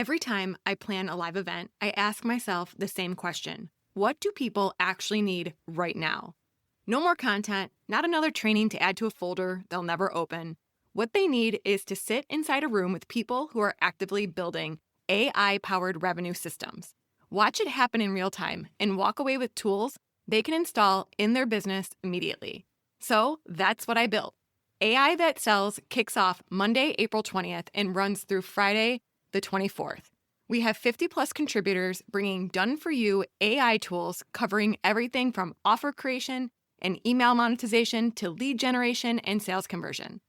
Every time I plan a live event, I ask myself the same question. What do people actually need right now? No more content, not another training to add to a folder they'll never open. What they need is to sit inside a room with people who are actively building AI-powered revenue systems. Watch it happen in real time and walk away with tools they can install in their business immediately. So that's what I built. AI That Sells kicks off Monday, April 20th and runs through Friday, the 24th. We have 50 plus contributors bringing done-for-you AI tools covering everything from offer creation and email monetization to lead generation and sales conversion.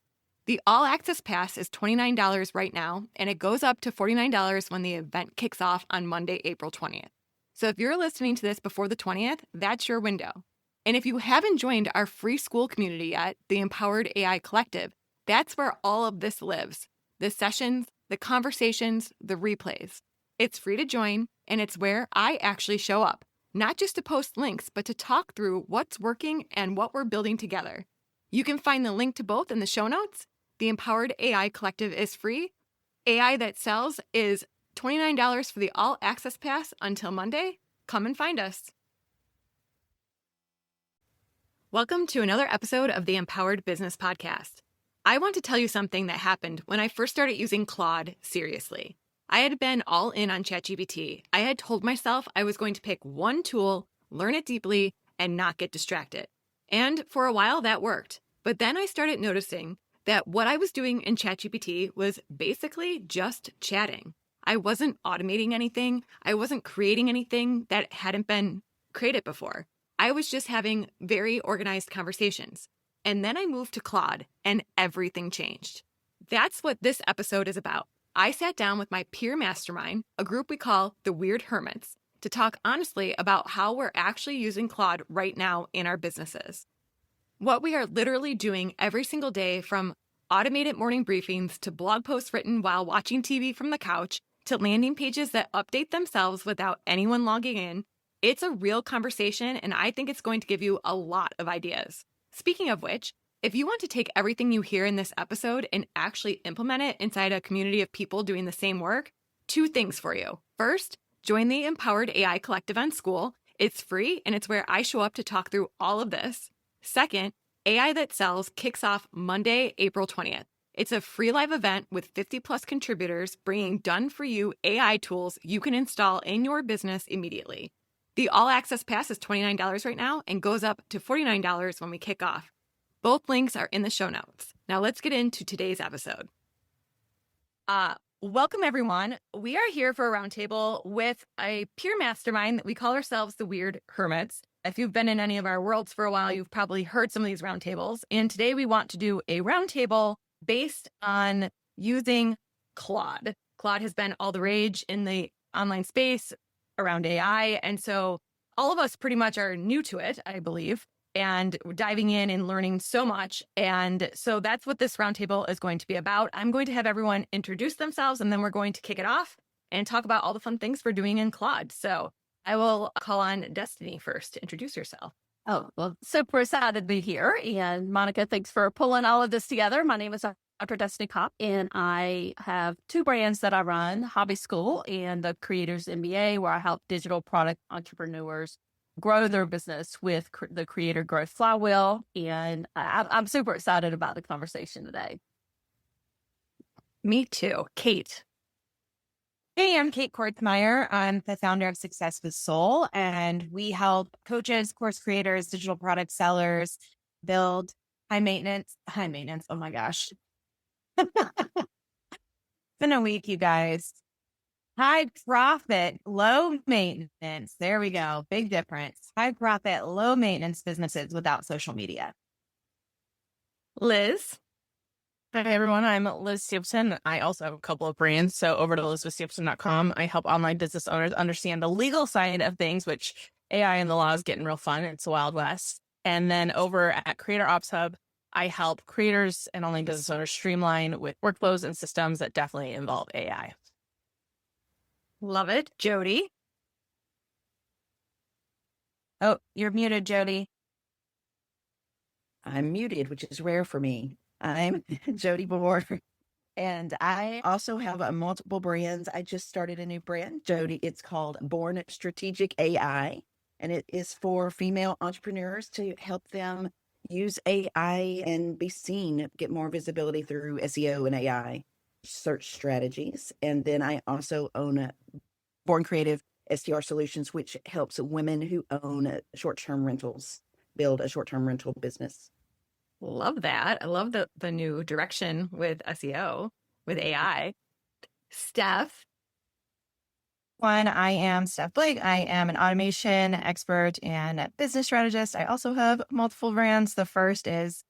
The All Access Pass is $29 right now, and it goes up to $49 when the event kicks off on Monday, April 20th. So if you're listening to this before the 20th, that's your window. And if you haven't joined our free school community yet, the Empowered AI Collective, that's where all of this lives. The sessions, the conversations, the replays. It's free to join, and it's where I actually show up, not just to post links, but to talk through what's working and what we're building together. You can find the link to both in the show notes. The Empowered AI Collective is free. AI That Sells is $29 for the All Access Pass until Monday. Come and find us. Welcome to another episode of the Empowered Business Podcast. I want to tell you something that happened when I first started using Claude seriously. I had been all in on ChatGPT. I had told myself I was going to pick one tool, learn it deeply, and not get distracted. And for a while that worked. But then I started noticing that what I was doing in ChatGPT was basically just chatting. I wasn't automating anything. I wasn't creating anything that hadn't been created before. I was just having very organized conversations. And then I moved to Claude and everything changed. That's what this episode is about. I sat down with my peer mastermind, a group we call the Weird Hermits, to talk honestly about how we're actually using Claude right now in our businesses. What we are literally doing every single day, from automated morning briefings to blog posts written while watching TV from the couch to landing pages that update themselves without anyone logging in. It's a real conversation, and I think it's going to give you a lot of ideas. Speaking of which, if you want to take everything you hear in this episode and actually implement it inside a community of people doing the same work, two things for you. First, join the Empowered AI Collective on School. It's free, and it's where I show up to talk through all of this. Second, AI That Sells kicks off Monday, April 20th. It's a free live event with 50 plus contributors bringing done-for-you AI tools you can install in your business immediately. The All Access Pass is $29 right now and goes up to $49 when we kick off. Both links are in the show notes. Now let's get into today's episode. Welcome, everyone. We are here for a roundtable with a peer mastermind that we call ourselves the Weird Hermits. If you've been in any of our worlds for a while, you've probably heard some of these roundtables. And today we want to do a roundtable based on using Claude. Claude has been all the rage in the online space around AI. And so all of us pretty much are new to it, I believe, and we're diving in and learning so much. And so that's what this roundtable is going to be about. I'm going to have everyone introduce themselves, and then we're going to kick it off and talk about all the fun things we're doing in Claude. So I will call on Destiny first to introduce herself. Oh, well, super excited to be here. And Monica, thanks for pulling all of this together. My name is Dr. Destiny Kopp, and I have two brands that I run, Hobby School and the Creators MBA, where I help digital product entrepreneurs grow their business with the Creator Growth Flywheel. And I'm super excited about the conversation today. Me too. Kate. Hey, I'm Kate Kortzmeyer. I'm the founder of Success with Soul, and we help coaches, course creators, digital product sellers build high maintenance. Oh my gosh. It's been a week, you guys. High profit, low maintenance. There we go. Big difference. High profit, low maintenance businesses without social media. Liz. Hi, everyone. I'm Liz Stephenson. I also have a couple of brands. So over to lizwithstephenson.com, I help online business owners understand the legal side of things, which AI and the law is getting real fun. It's the Wild West. And then over at Creator Ops Hub, I help creators and online business owners streamline with workflows and systems that definitely involve AI. Love it. Jody. Oh, you're muted, Jody. I'm muted, which is rare for me. I'm Jody Bohr. And I also have multiple brands. I just started a new brand, Jody. It's called Born Strategic AI, and it is for female entrepreneurs to help them use AI and be seen, get more visibility through SEO and AI search strategies. And then I also own a Born Creative STR Solutions, which helps women who own short-term rentals build a short-term rental business. Love that. I love the new direction with SEO, with AI. Steph. I am Steph Blake. I am an automation expert and business strategist. I also have multiple brands. The first is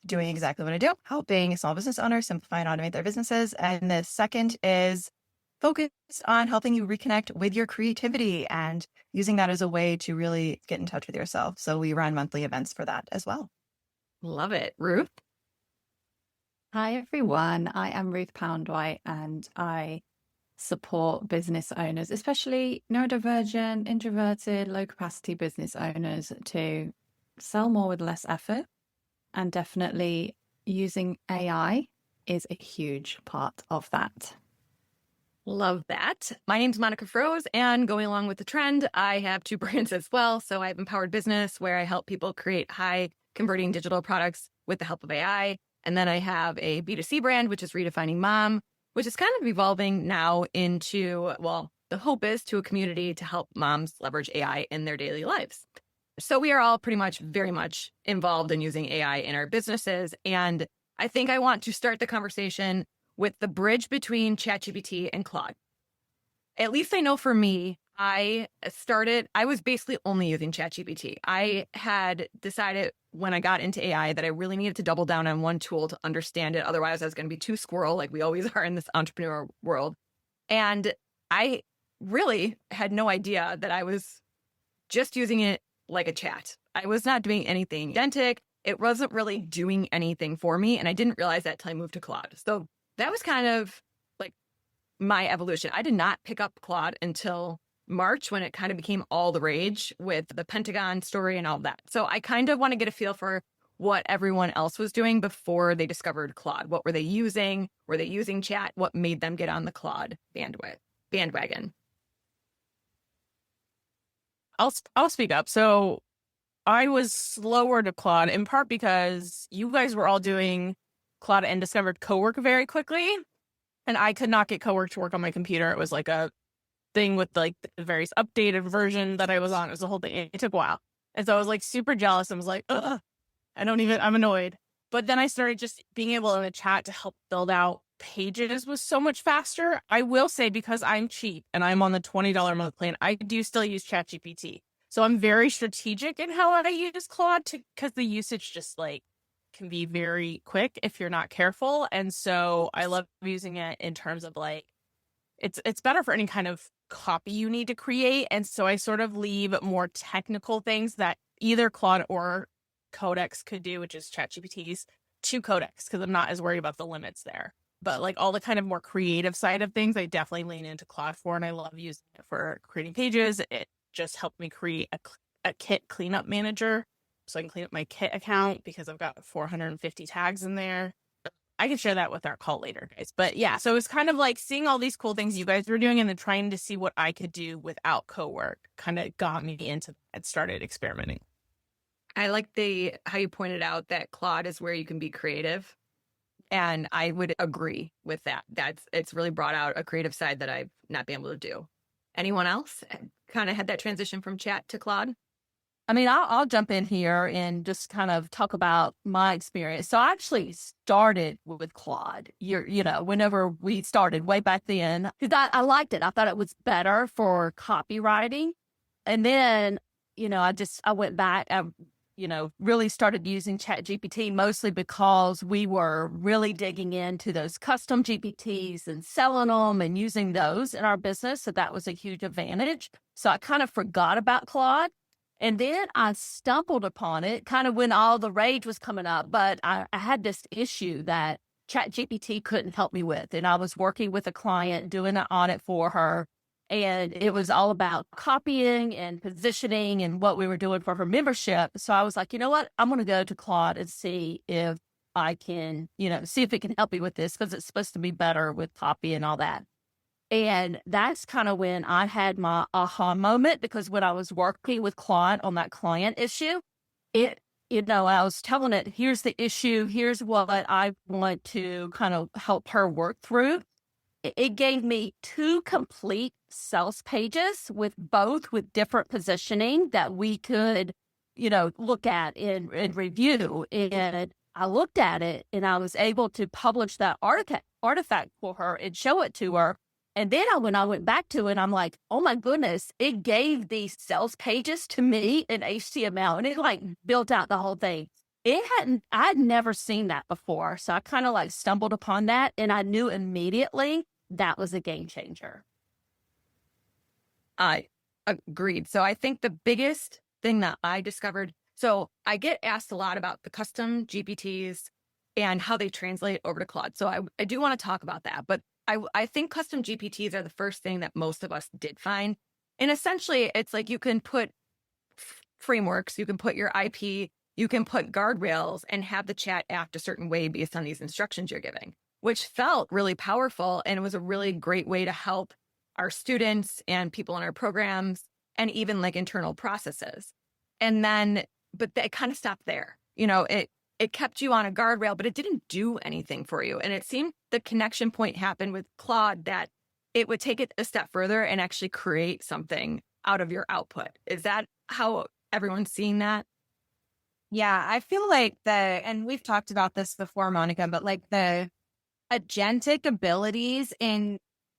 doing exactly what I do, helping small business owners simplify and automate their businesses. And the second is focused on helping you reconnect with your creativity and using that as a way to really get in touch with yourself. So we run monthly events for that as well. Love it. Ruth? Hi, everyone. I am Ruth Poundwhite, and I support business owners, especially neurodivergent, introverted, low capacity business owners, to sell more with less effort. And definitely using AI is a huge part of that. Love that. My name's Monica Froese, and going along with the trend, I have two brands as well. So I have Empowered Business, where I help people create high converting digital products with the help of AI. And then I have a B2C brand, which is Redefining Mom, which is kind of evolving now into, well, the hope is to a community to help moms leverage AI in their daily lives. So we are all pretty much very much involved in using AI in our businesses. And I think I want to start the conversation with the bridge between ChatGPT and Claude. At least I know for me, I was basically only using ChatGPT. I had decided when I got into AI that I really needed to double down on one tool to understand it. Otherwise, I was going to be too squirrel, like we always are in this entrepreneur world. And I really had no idea that I was just using it like a chat. I was not doing anything authentic. It wasn't really doing anything for me. And I didn't realize that till I moved to Claude. So that was kind of like my evolution. I did not pick up Claude until March, when it kind of became all the rage with the Pentagon story and all that. So I kind of want to get a feel for what everyone else was doing before they discovered Claude. What were they using? Were they using chat? What made them get on the Claude bandwagon? I'll speak up. So I was slower to Claude, in part because you guys were all doing Claude and discovered Cowork very quickly, and I could not get Cowork to work on my computer. It was like a thing with like the various updated version that I was on. It was the whole thing. It took a while, and so I was like super jealous. I was like, ugh, I'm annoyed. But then I started just being able in a chat to help build out pages was so much faster. I will say, because I'm cheap and I'm on the $20 a month plan, I do still use ChatGPT. So I'm very strategic in how I use Claude, because the usage just like can be very quick if you're not careful. And so I love using it in terms of like, it's better for any kind of copy you need to create. And so I sort of leave more technical things that either Claude or Codex could do, which is ChatGPT's, to Codex, because I'm not as worried about the limits there. But like all the kind of more creative side of things, I definitely lean into Claude for, and I love using it for creating pages. It just helped me create a Kit cleanup manager, so I can clean up my Kit account because I've got 450 tags in there. I can share that with our call later, guys. But yeah, so it's kind of like seeing all these cool things you guys were doing and then trying to see what I could do without Cowork kind of got me into that and started experimenting. I like how you pointed out that Claude is where you can be creative. And I would agree with that. It's really brought out a creative side that I've not been able to do. Anyone else kind of had that transition from chat to Claude? I mean, I'll jump in here and just kind of talk about my experience. So I actually started with Claude, whenever we started way back then, because I liked it. I thought it was better for copywriting. And then, I went back, really started using ChatGPT mostly because we were really digging into those custom GPTs and selling them and using those in our business. So that was a huge advantage. So I kind of forgot about Claude. And then I stumbled upon it kind of when all the rage was coming up. But I had this issue that ChatGPT couldn't help me with. And I was working with a client doing an audit for her. And it was all about copying and positioning and what we were doing for her membership. So I was like, you know what? I'm going to go to Claude and see if I can, see if it can help me with this because it's supposed to be better with copy and all that. And that's kind of when I had my aha moment, because when I was working with Claude on that client issue, I was telling it, here's the issue, here's what I want to kind of help her work through. It gave me 2 complete sales pages with different positioning that we could, look at and review. And I looked at it and I was able to publish that artifact for her and show it to her. And then when I went back to it, I'm like, oh my goodness, it gave these sales pages to me in HTML, and it like built out the whole thing. I'd never seen that before. So I kind of like stumbled upon that, and I knew immediately that was a game changer. I agreed. So I think the biggest thing that I discovered, so I get asked a lot about the custom GPTs and how they translate over to Claude. So I do want to talk about that, but I think custom GPTs are the first thing that most of us did find. And essentially, it's like you can put frameworks, you can put your IP, you can put guardrails and have the chat act a certain way based on these instructions you're giving, which felt really powerful. And it was a really great way to help our students and people in our programs and even like internal processes. And then, but it kind of stopped there. It kept you on a guardrail, but it didn't do anything for you. And it seemed the connection point happened with Claude that it would take it a step further and actually create something out of your output. Is that how everyone's seeing that? Yeah, I feel like and we've talked about this before, Monica, but like the agentic abilities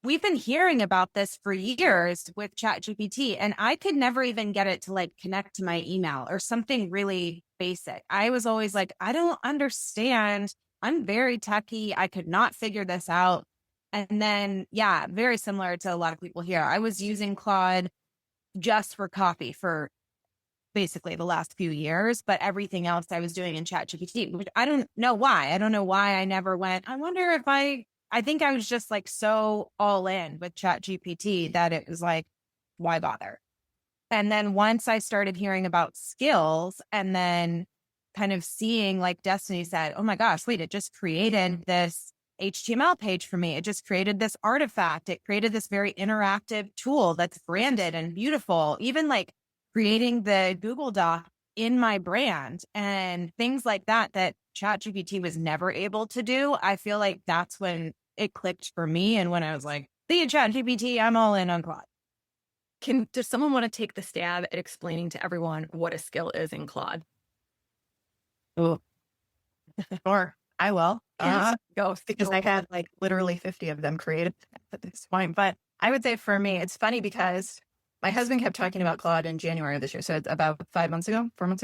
we've been hearing about this for years with ChatGPT, and I could never even get it to like connect to my email or something really basic. I was always like, I don't understand. I'm very techie. I could not figure this out. And then, yeah, very similar to a lot of people here. I was using Claude just for copy for basically the last few years, but everything else I was doing in ChatGPT, which I don't know why. I don't know why I never went. I wonder if I think I was just like so all in with ChatGPT that it was like, why bother? And then once I started hearing about skills and then kind of seeing, like Destiny said, oh my gosh, wait, it just created this HTML page for me. It just created this artifact. It created this very interactive tool that's branded and beautiful, even like creating the Google Doc in my brand and things like that ChatGPT was never able to do. I feel like that's when it clicked for me. And when I was like, the ChatGPT, I'm all in on Claude. Does someone want to take the stab at explaining to everyone what a skill is in Claude? Oh, sure. I will. Go. Because I had like literally 50 of them created at this point. But I would say for me, it's funny because my husband kept talking about Claude in January of this year. So it's about 4 months ago. I was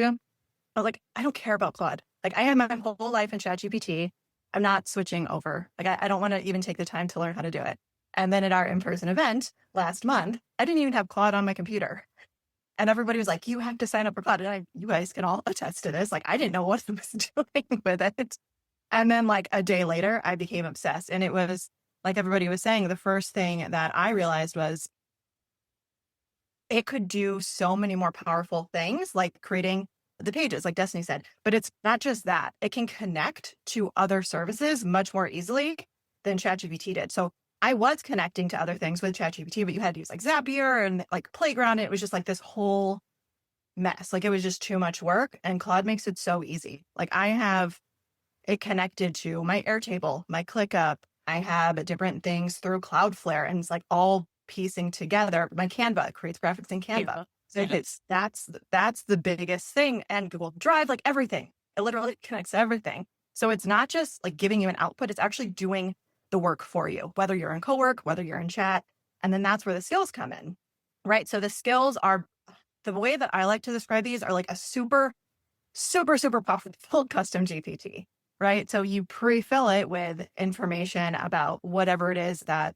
like, I don't care about Claude. Like I had my whole life in ChatGPT. I'm not switching over. Like I don't want to even take the time to learn how to do it. And then at our in-person event last month, I didn't even have Claude on my computer. And everybody was like, you have to sign up for Claude. And you guys can all attest to this. Like I didn't know what I was doing with it. And then like a day later, I became obsessed. And it was like everybody was saying, the first thing that I realized was it could do so many more powerful things, like creating the pages, like Destiny said. But it's not just that. It can connect to other services much more easily than ChatGPT did. So I was connecting to other things with ChatGPT, but you had to use like Zapier and like Playground. And it was just like this whole mess. Like it was just too much work. And Claude makes it so easy. Like I have it connected to my Airtable, my ClickUp. I have different things through Cloudflare, and it's like all piecing together. My Canva, it creates graphics in Canva. So that's the biggest thing. And Google Drive, like everything. It literally connects everything. So it's not just like giving you an output, it's actually doing the work for you, whether you're in co-work, whether you're in chat. And then that's where the skills come in, right? So the skills are, the way that I like to describe these are like a super, super, super powerful custom GPT, right? So you pre-fill it with information about whatever it is that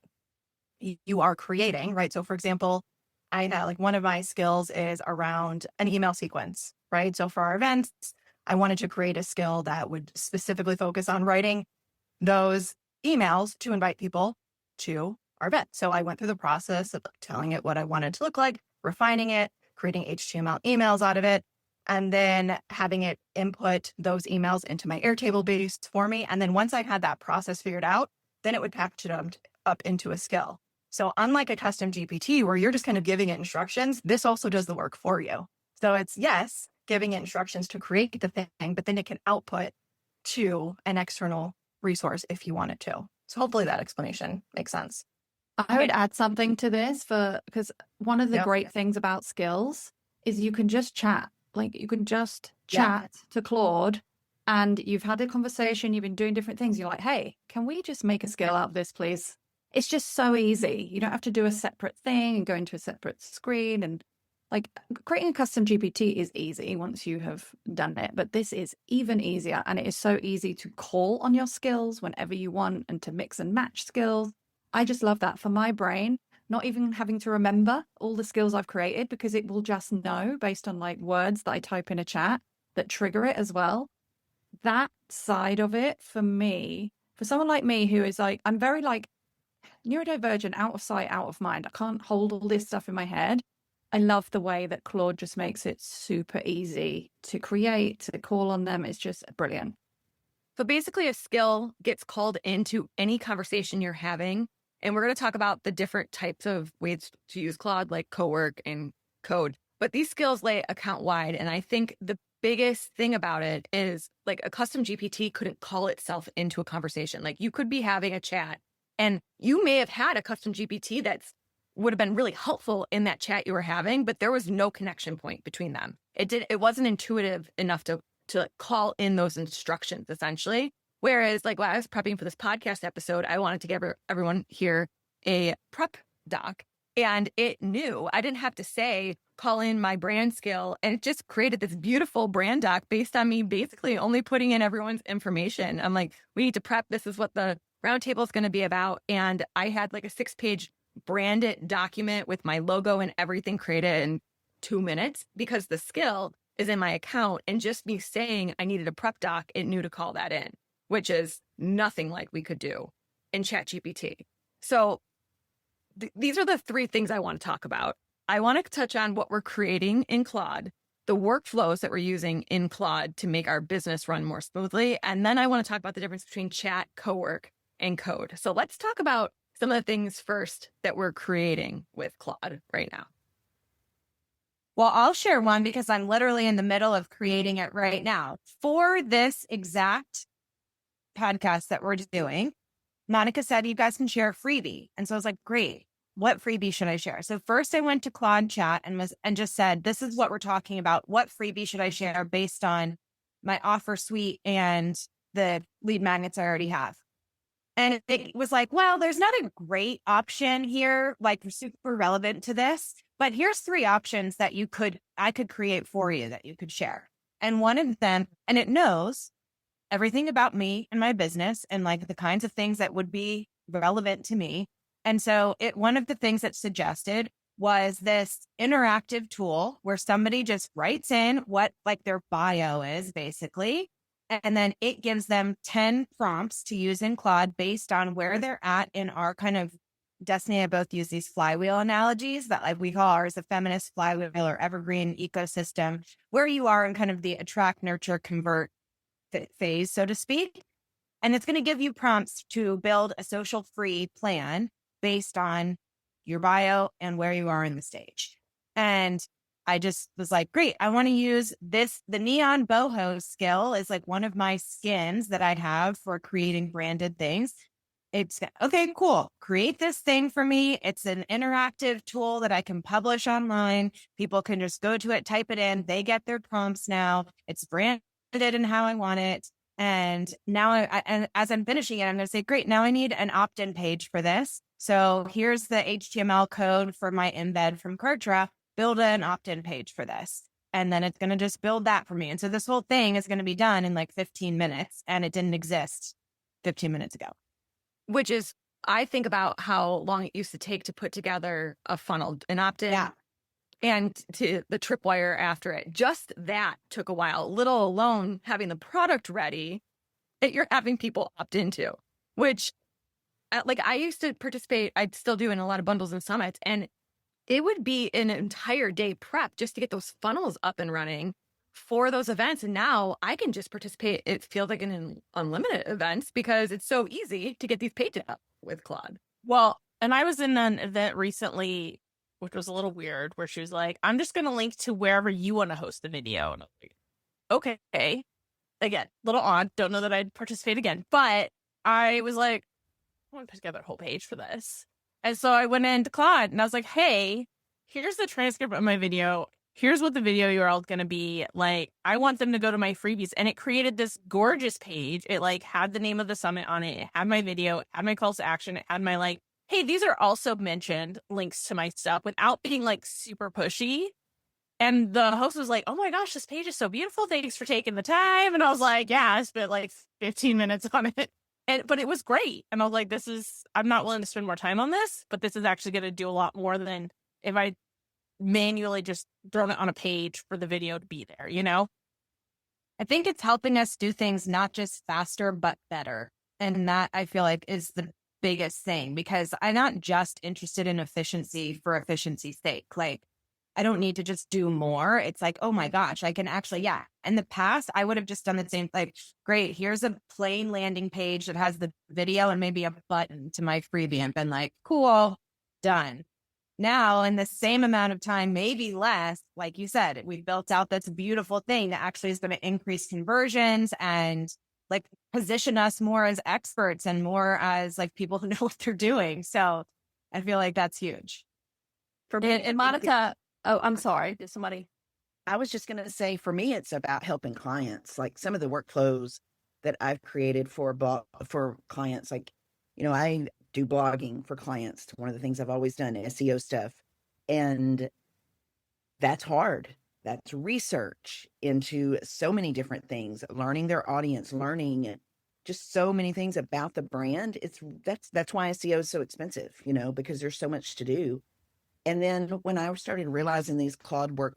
you are creating, right? So for example, I know like one of my skills is around an email sequence, right? So for our events, I wanted to create a skill that would specifically focus on writing those emails to invite people to our event. So I went through the process of telling it what I wanted to look like, refining it, creating HTML emails out of it, and then having it input those emails into my Airtable base for me. And then once I had that process figured out, then it would package it up into a skill. So unlike a custom GPT where you're just kind of giving it instructions, this also does the work for you. So it's, yes, giving it instructions to create the thing, but then it can output to an external resource if you want it to. So hopefully that explanation makes sense. I would add something to this because one of the Yep. great things about skills is you can just chat. Like you can just chat to Claude and you've had a conversation, you've been doing different things. You're like, hey, can we just make a skill out of this, please? It's just so easy. You don't have to do a separate thing and go into a separate screen. And like creating a custom GPT is easy once you have done it, but this is even easier. And it is so easy to call on your skills whenever you want and to mix and match skills. I just love that for my brain, not even having to remember all the skills I've created because it will just know based on like words that I type in a chat that trigger it as well. That side of it for me, for someone like me who is like, I'm very like neurodivergent, out of sight, out of mind. I can't hold all this stuff in my head. I love the way that Claude just makes it super easy to create, to call on them. It's just brilliant. So basically a skill gets called into any conversation you're having. And we're going to talk about the different types of ways to use Claude, like co-work and code. But these skills lay account wide. And I think the biggest thing about it is like a custom GPT couldn't call itself into a conversation. Like you could be having a chat and you may have had a custom GPT that's would have been really helpful in that chat you were having, but there was no connection point between them. It wasn't intuitive enough to call in those instructions essentially. Whereas like when I was prepping for this podcast episode, I wanted to give everyone here a prep doc and it knew I didn't have to say, call in my brand skill. And it just created this beautiful brand doc based on me basically only putting in everyone's information. I'm like, we need to prep. This is what the roundtable is going to be about. And I had like a 6-page branded document with my logo and everything created in 2 minutes because the skill is in my account. And just me saying I needed a prep doc, it knew to call that in, which is nothing like we could do in ChatGPT. So these are the 3 things I want to talk about. I want to touch on what we're creating in Claude, the workflows that we're using in Claude to make our business run more smoothly. And then I want to talk about the difference between chat, co-work, and code. So let's talk about some of the things first that we're creating with Claude right now. Well, I'll share one because I'm literally in the middle of creating it right now. For this exact podcast that we're doing, Monica said, you guys can share a freebie. And so I was like, great. What freebie should I share? So first I went to Claude Chat and just said, this is what we're talking about. What freebie should I share based on my offer suite and the lead magnets I already have? And it was like, well, there's not a great option here, like super relevant to this, but here's 3 options that I could create for you that you could share. And one of them, and it knows everything about me and my business and like the kinds of things that would be relevant to me. And so one of the things that suggested was this interactive tool where somebody just writes in what like their bio is basically. And then it gives them 10 prompts to use in Claude based on where they're at in our kind of, Destiny and I both use these flywheel analogies that like we call ours a feminist flywheel or evergreen ecosystem, where you are in kind of the attract, nurture, convert phase, so to speak. And it's going to give you prompts to build a social free plan based on your bio and where you are in the stage. And I just was like, great, I want to use this. The neon boho skill is like one of my skins that I have for creating branded things. It's okay, cool. Create this thing for me. It's an interactive tool that I can publish online. People can just go to it, type it in. They get their prompts now. It's branded in how I want it. And now and as I'm finishing it, I'm going to say, great, now I need an opt-in page for this. So here's the HTML code for my embed from Kartra. Build an opt-in page for this. And then it's going to just build that for me. And so this whole thing is going to be done in like 15 minutes. And it didn't exist 15 minutes ago. Which is, I think about how long it used to take to put together a funnel, an opt-in, and to the tripwire after it. Just that took a while, little alone having the product ready that you're having people opt into, which like I used to participate, I still do in a lot of bundles and summits, and it would be an entire day prep just to get those funnels up and running for those events. And now I can just participate. It feels like an unlimited events because it's so easy to get these pages up with Claude. Well, and I was in an event recently, which was a little weird, where she was like, I'm just going to link to wherever you want to host the video. And I'm like, okay. Again, little odd. Don't know that I'd participate again. But I was like, I want to put together a whole page for this. And so I went into Claude and I was like, hey, here's the transcript of my video. Here's what the video URL is going to be. Like, I want them to go to my freebies. And it created this gorgeous page. It like had the name of the summit on it. It had my video, it had my calls to action. It had my like, hey, these are also mentioned links to my stuff without being like super pushy. And the host was like, oh my gosh, this page is so beautiful. Thanks for taking the time. And I was like, yeah, I spent like 15 minutes on it. But it was great. And I was like, I'm not willing to spend more time on this, but this is actually going to do a lot more than if I manually just thrown it on a page for the video to be there, you know? I think it's helping us do things not just faster, but better. And that I feel like is the biggest thing, because I'm not just interested in efficiency for efficiency's sake. Like, I don't need to just do more. It's like, oh my gosh, I can actually, yeah. In the past, I would have just done the same, like, great, here's a plain landing page that has the video and maybe a button to my freebie and been like, cool, done. Now, in the same amount of time, maybe less, like you said, we built out this beautiful thing that actually is going to increase conversions and like position us more as experts and more as like people who know what they're doing. So I feel like that's huge. And Monica, oh, I'm sorry. Did somebody? I was just going to say, for me, it's about helping clients. Like some of the workflows that I've created for clients, like, I do blogging for clients. It's one of the things I've always done, SEO stuff. And that's hard. That's research into so many different things, learning their audience, learning just so many things about the brand. That's why SEO is so expensive, because there's so much to do. And then when I started realizing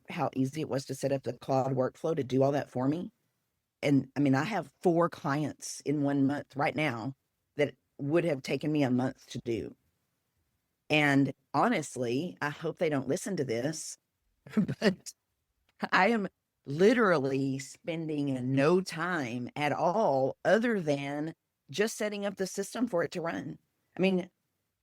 how easy it was to set up the Claude workflow to do all that for me. And I mean, I have 4 clients in 1 month right now that would have taken me a month to do. And honestly, I hope they don't listen to this, but I am literally spending no time at all other than just setting up the system for it to run. I mean,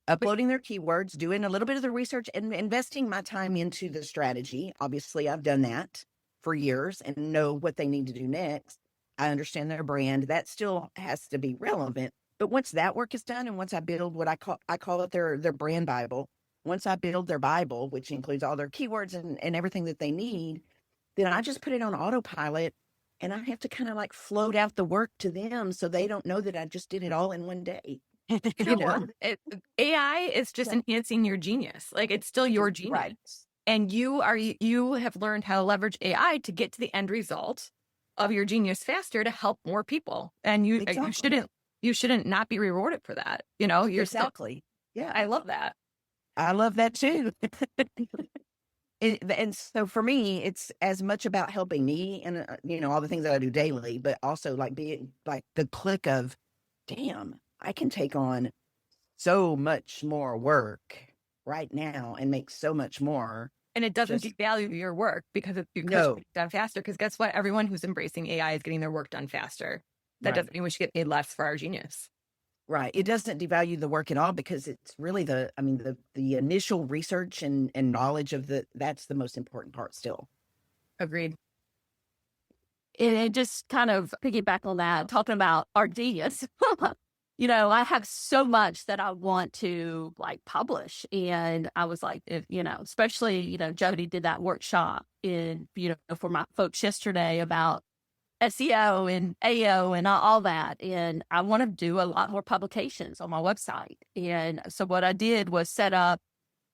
uploading their keywords, doing a little bit of the research and investing my time into the strategy. Obviously, I've done that for years and know what they need to do next. I understand their brand. That still has to be relevant. But once that work is done, and once I build what I call it their brand Bible, once I build their Bible, which includes all their keywords and everything that they need, then I just put it on autopilot, and I have to kind of like float out the work to them so they don't know that I just did it all in one day. AI is just enhancing your genius. Like, it's still your genius. Right. And you have learned how to leverage AI to get to the end result of your genius faster to help more people. And you shouldn't not be rewarded for that. You're exactly. Yeah. I love that. I love that too. And so for me, it's as much about helping me and, all the things that I do daily, but also like being like the click of, damn, I can take on so much more work right now and make so much more. And it doesn't devalue your work because it's done faster. Because guess what? Everyone who's embracing AI is getting their work done faster. That doesn't mean we should get paid less for our genius. Right. It doesn't devalue the work at all because it's really the initial research and knowledge of that's the most important part still. Agreed. And it just kind of piggyback on that, talking about our genius. I have so much that I want to like publish. And I was like, especially, Jody did that workshop for my folks yesterday about SEO and AO and all that. And I want to do a lot more publications on my website. And so what I did was set up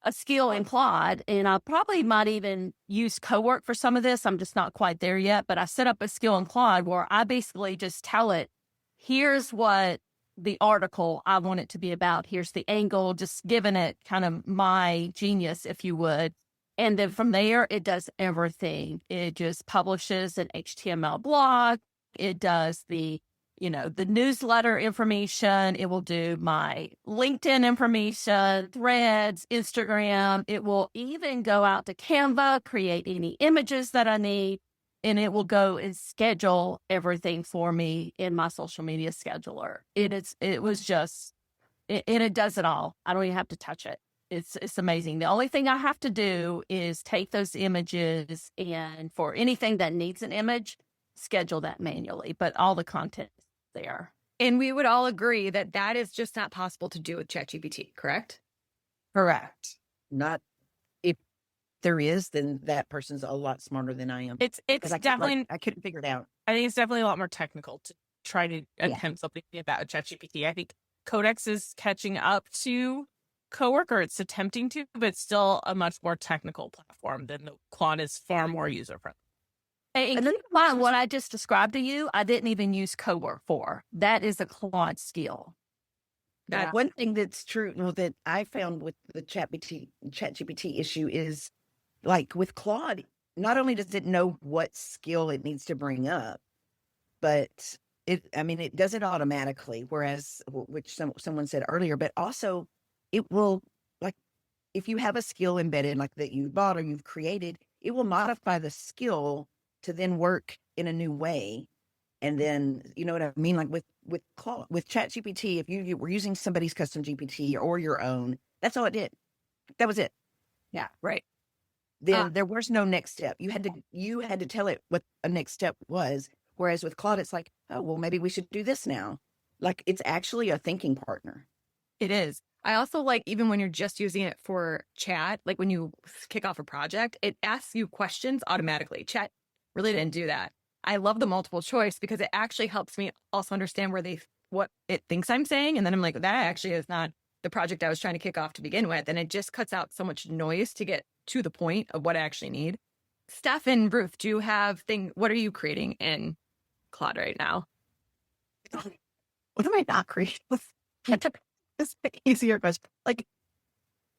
a skill in Claude, and I probably might even use Cowork for some of this. I'm just not quite there yet, but I set up a skill in Claude where I basically just tell it, here's what the article I want it to be about. Here's the angle, just giving it kind of my genius, if you would. And then from there, it does everything. It just publishes an HTML blog. It does the newsletter information. It will do my LinkedIn information, Threads, Instagram. It will even go out to Canva, create any images that I need. and it will go and schedule everything for me in my social media scheduler. And it does it all. I don't even have to touch it. It's amazing. The only thing I have to do is take those images, and for anything that needs an image, schedule that manually, but all the content is there. And we would all agree that that is just not possible to do with ChatGPT, correct? Correct. Not if there is, then that person's a lot smarter than I am. It's 'Cause definitely, I couldn't figure it out. I think it's definitely a lot more technical to try to attempt something about ChatGPT. I think Codex is catching up to Coworker. It's attempting to, but it's still a much more technical platform than the Claude is far more user friendly. And keep in mind, what I just described to you, I didn't even use Cowork for. That is a Claude skill. One thing that's true, that I found with the ChatGPT issue is, like with Claude, not only does it know what skill it needs to bring up, but it does it automatically. Whereas, which someone said earlier, but also it will, like, if you have a skill embedded, like that you bought or you've created, it will modify the skill to then work in a new way. And then, you know what I mean? Like with Claude, with ChatGPT, if you were using somebody's custom GPT or your own, that's all it did. That was it. Yeah, right. Then there was no next step. You had to tell it what a next step was. Whereas with Claude, it's like, oh, well, maybe we should do this now. Like, it's actually a thinking partner. It is. I also like, even when you're just using it for chat, like when you kick off a project, it asks you questions automatically. Chat really didn't do that. I love the multiple choice because it actually helps me also understand what it thinks I'm saying. And then I'm like, that actually is not the project I was trying to kick off to begin with. And it just cuts out so much noise to get to the point of what I actually need. Steph and Ruth, do you have what are you creating in Claude right now? What am I not creating? This easier question. Like,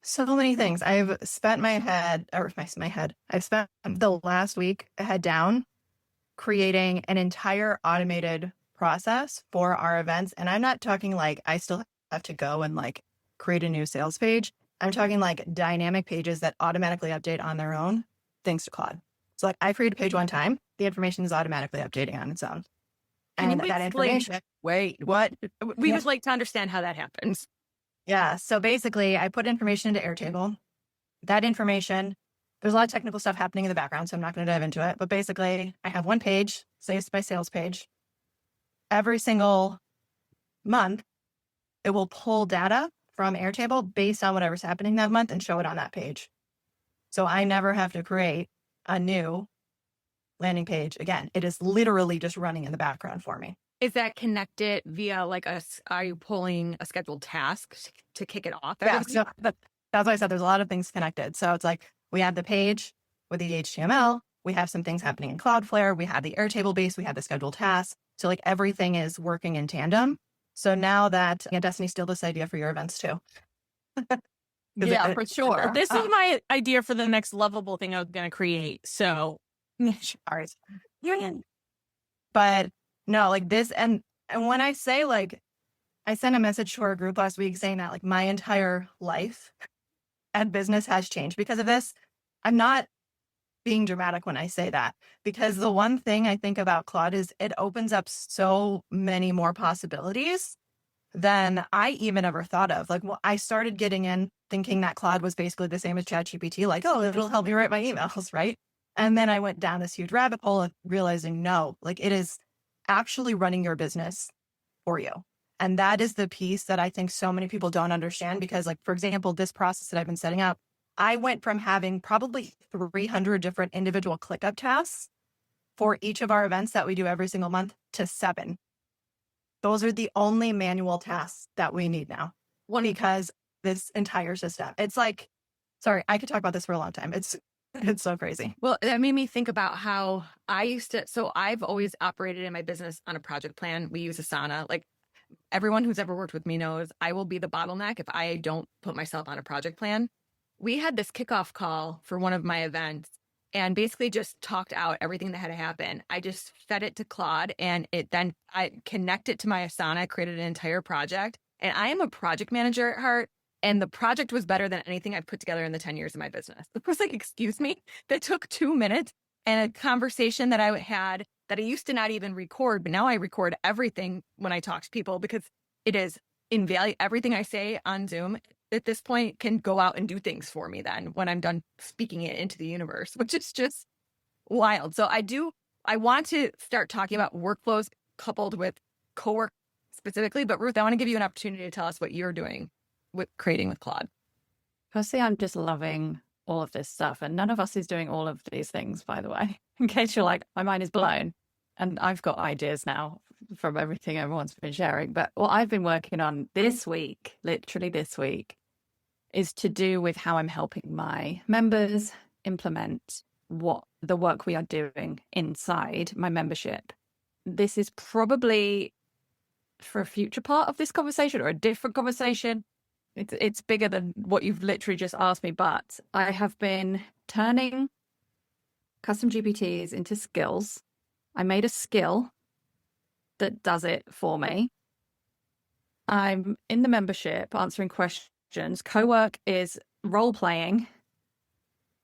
so many things. I've spent I've spent the last week head down creating an entire automated process for our events. And I'm not talking like I still have to go and like create a new sales page. I'm talking like dynamic pages that automatically update on their own, thanks to Claude. So like I create a page one time, the information is automatically updating on its own. Can And you that explain information. Wait, what? We would like to understand how that happens. Yeah. So basically, I put information into Airtable. That information, there's a lot of technical stuff happening in the background, so I'm not going to dive into it. But basically, I have one page, say it's my sales page. Every single month, it will pull data from Airtable based on whatever's happening that month and show it on that page. So I never have to create a new landing page again. It is literally just running in the background for me. Is that connected via are you pulling a scheduled task to kick it off? Yeah, so that's why I said there's a lot of things connected. So it's like we have the page with the HTML, we have some things happening in Cloudflare, we have the Airtable base, we have the scheduled tasks. So like everything is working in tandem. So now that Destiny, steal this idea for your events too. Yeah, for sure. This is my idea for the next lovable thing I was going to create. So, sorry. But no, like this, and when I say like, I sent a message to our group last week saying that like my entire life and business has changed because of this. I'm not being dramatic when I say that, because the one thing I think about Claude is it opens up so many more possibilities than I even ever thought of. Like, well, I started getting in thinking that Claude was basically the same as ChatGPT, like, oh, it'll help me write my emails, right? And then I went down this huge rabbit hole of realizing, no, like it is actually running your business for you. And that is the piece that I think so many people don't understand, because like, for example, this process that I've been setting up, I went from having probably 300 different individual ClickUp tasks for each of our events that we do every single month to 7. Those are the only manual tasks that we need now. Because this entire system, it's like, sorry, I could talk about this for a long time. It's so crazy. Well, that made me think about how so I've always operated in my business on a project plan. We use Asana. Like everyone who's ever worked with me knows I will be the bottleneck if I don't put myself on a project plan. We had this kickoff call for one of my events and basically just talked out everything that had to happen. I just fed it to Claude and I connected it to my Asana, created an entire project. And I am a project manager at heart. And the project was better than anything I've put together in the 10 years of my business. It was like, excuse me, that took 2 minutes and a conversation that I had that I used to not even record, but now I record everything when I talk to people because it is invaluable. Everything I say on Zoom at this point can go out and do things for me then when I'm done speaking it into the universe, which is just wild. So I want to start talking about workflows coupled with cowork specifically, but Ruth, I want to give you an opportunity to tell us what you're doing with creating with Claude. Firstly, I'm just loving all of this stuff. And none of us is doing all of these things, by the way, in case you're like, my mind is blown. And I've got ideas now from everything everyone's been sharing. But what I've been working on this week, literally this week, is to do with how I'm helping my members implement what the work we are doing inside my membership. This is probably for a future part of this conversation or a different conversation. It's bigger than what you've literally just asked me, but I have been turning custom GPTs into skills. I made a skill that does it for me. I'm in the membership answering questions. Co-work is role-playing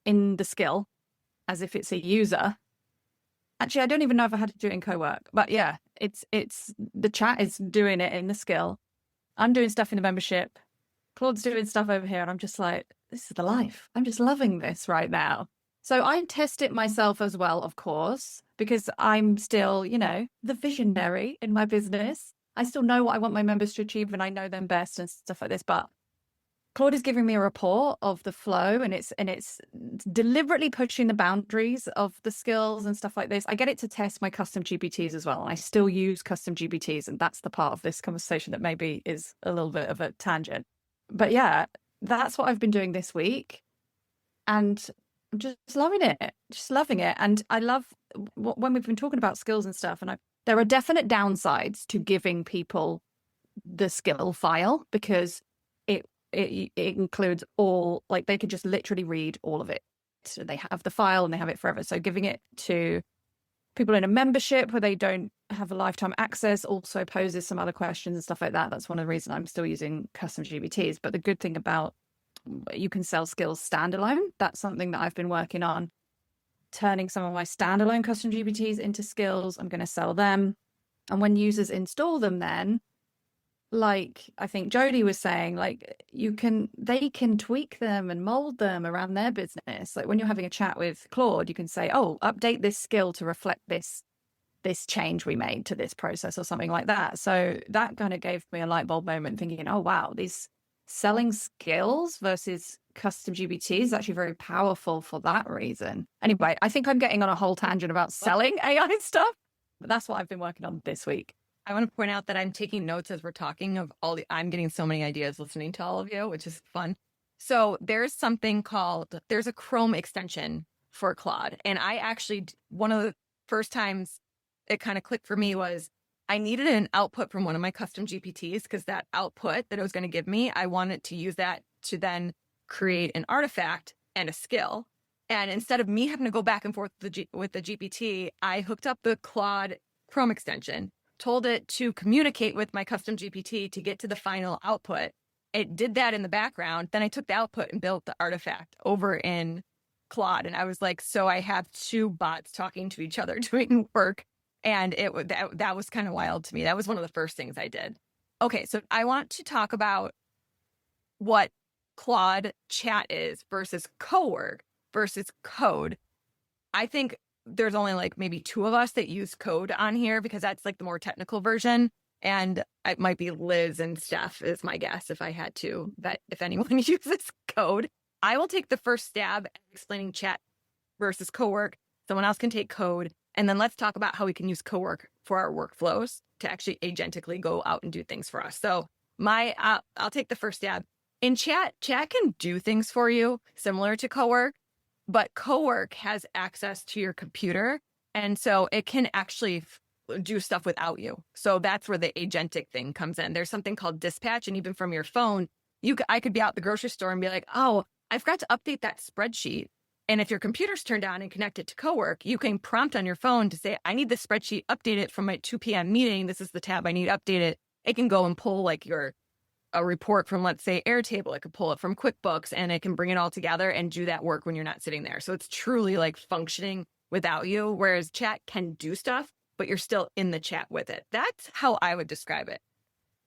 in the skill as if it's a user. Actually, I don't even know if I had to do it in co-work, but yeah, it's the chat is doing it in the skill. I'm doing stuff in the membership. Claude's doing stuff over here, and I'm just like, this is the life. I'm just loving this right now. So I test it myself as well, of course, because I'm still, the visionary in my business. I still know what I want my members to achieve, and I know them best and stuff like this. But Claude is giving me a report of the flow, and it's deliberately pushing the boundaries of the skills and stuff like this. I get it to test my custom GPTs as well, and I still use custom GPTs, and that's the part of this conversation that maybe is a little bit of a tangent. But yeah, that's what I've been doing this week, and I'm just loving it. And I love when we've been talking about skills and stuff, and there are definite downsides to giving people the skill file because it includes all, like they could just literally read all of it. So they have the file and they have it forever. So giving it to people in a membership where they don't have a lifetime access also poses some other questions and stuff like that. That's one of the reasons I'm still using custom GPTs. But the good thing about you can sell skills standalone, that's something that I've been working on, turning some of my standalone custom GPTs into skills. I'm going to sell them. And when users install them then, like I think Jody was saying, like they can tweak them and mold them around their business. Like when you're having a chat with Claude, you can say, oh, update this skill to reflect this change we made to this process or something like that. So that kind of gave me a light bulb moment thinking, oh, wow, these selling skills versus custom GPT is actually very powerful for that reason. Anyway, I think I'm getting on a whole tangent about selling AI stuff, but that's what I've been working on this week. I want to point out that I'm taking notes as we're talking of I'm getting so many ideas listening to all of you, which is fun. So there's a Chrome extension for Claude. And I actually, one of the first times it kind of clicked for me was I needed an output from one of my custom GPTs because that output that it was going to give me, I wanted to use that to then create an artifact and a skill. And instead of me having to go back and forth with the GPT, I hooked up the Claude Chrome extension, told it to communicate with my custom GPT to get to the final output. It did that in the background. Then I took the output and built the artifact over in Claude. And I was like, so I have two bots talking to each other doing work. And that was kind of wild to me. That was one of the first things I did. Okay, so I want to talk about what Claude chat is versus co-work versus code. I think there's only like maybe two of us that use code on here because that's like the more technical version. And it might be Liz and Steph is my guess if I had to, but if anyone uses code, I will take the first stab at explaining chat versus co-work. Someone else can take code. And then let's talk about how we can use co-work for our workflows to actually agentically go out and do things for us. So I'll take the first stab. In chat can do things for you similar to co-work. But co-work has access to your computer, and so it can actually do stuff without you. So that's where the agentic thing comes in. There's something called dispatch, and even from your phone, I could be out at the grocery store and be like, oh, I forgot to update that spreadsheet. And if your computer's turned on and connected to co-work, you can prompt on your phone to say, I need this spreadsheet updated from my 2 p.m. meeting. This is the tab I need updated. It can go and pull like a report from, let's say, Airtable. It could pull it from QuickBooks and it can bring it all together and do that work when you're not sitting there. So it's truly like functioning without you, whereas chat can do stuff, but you're still in the chat with it. That's how I would describe it.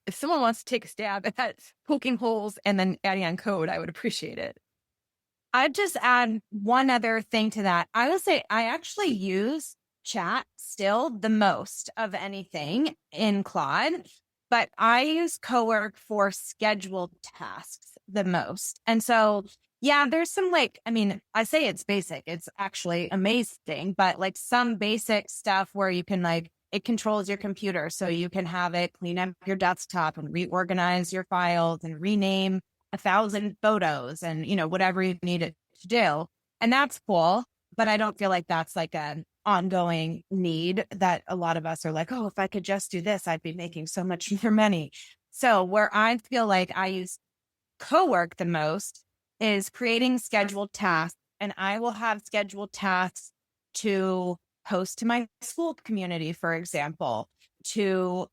If someone wants to take a stab at poking holes and then adding on code, I would appreciate it. I'd just add one other thing to that. I will say I actually use chat still the most of anything in Claude, but I use Cowork for scheduled tasks the most. And so, yeah, there's some I say it's basic. It's actually amazing, but like some basic stuff where you can it controls your computer. So you can have it clean up your desktop and reorganize your files and rename 1,000 photos and, whatever you need it to do. And that's cool. But I don't feel like that's like an ongoing need that a lot of us are like, oh, if I could just do this, I'd be making so much more money. So where I feel like I use Cowork the most is creating scheduled tasks. And I will have scheduled tasks to post to my school community, for example, to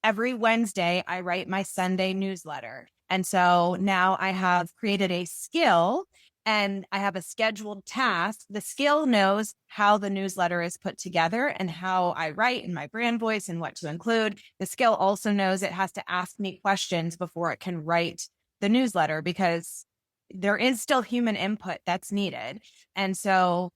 every Wednesday, I write my Sunday newsletter. And so now I have created a skill and I have a scheduled task. The skill knows how the newsletter is put together and how I write and my brand voice and what to include. The skill also knows it has to ask me questions before it can write the newsletter because there is still human input that's needed. And so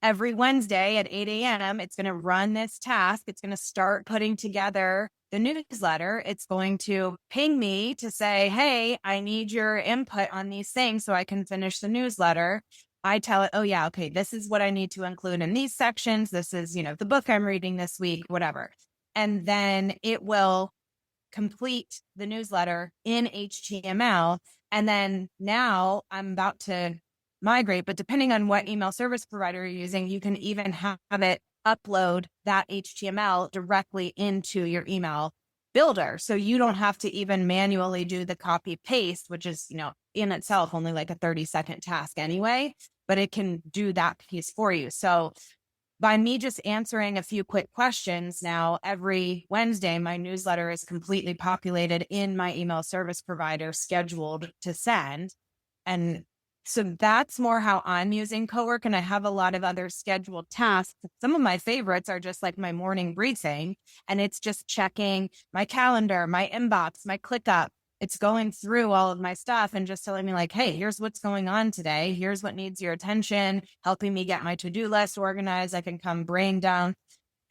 every Wednesday at 8 a.m., it's going to run this task. It's going to start putting together the newsletter. It's going to ping me to say, hey, I need your input on these things so I can finish the newsletter. I tell it, oh, yeah, okay, this is what I need to include in these sections. This is, the book I'm reading this week, whatever. And then it will complete the newsletter in HTML. And then now I'm about to migrate, but depending on what email service provider you're using, you can even have it upload that HTML directly into your email builder. So you don't have to even manually do the copy paste, which is, in itself only like a 30-second task anyway, but it can do that piece for you. So by me just answering a few quick questions now, every Wednesday, my newsletter is completely populated in my email service provider, scheduled to send. And so that's more how I'm using Cowork. And I have a lot of other scheduled tasks. Some of my favorites are just like my morning briefing. And it's just checking my calendar, my inbox, my ClickUp. It's going through all of my stuff and just telling me like, hey, here's what's going on today. Here's what needs your attention, helping me get my to-do list organized. I can come brain down.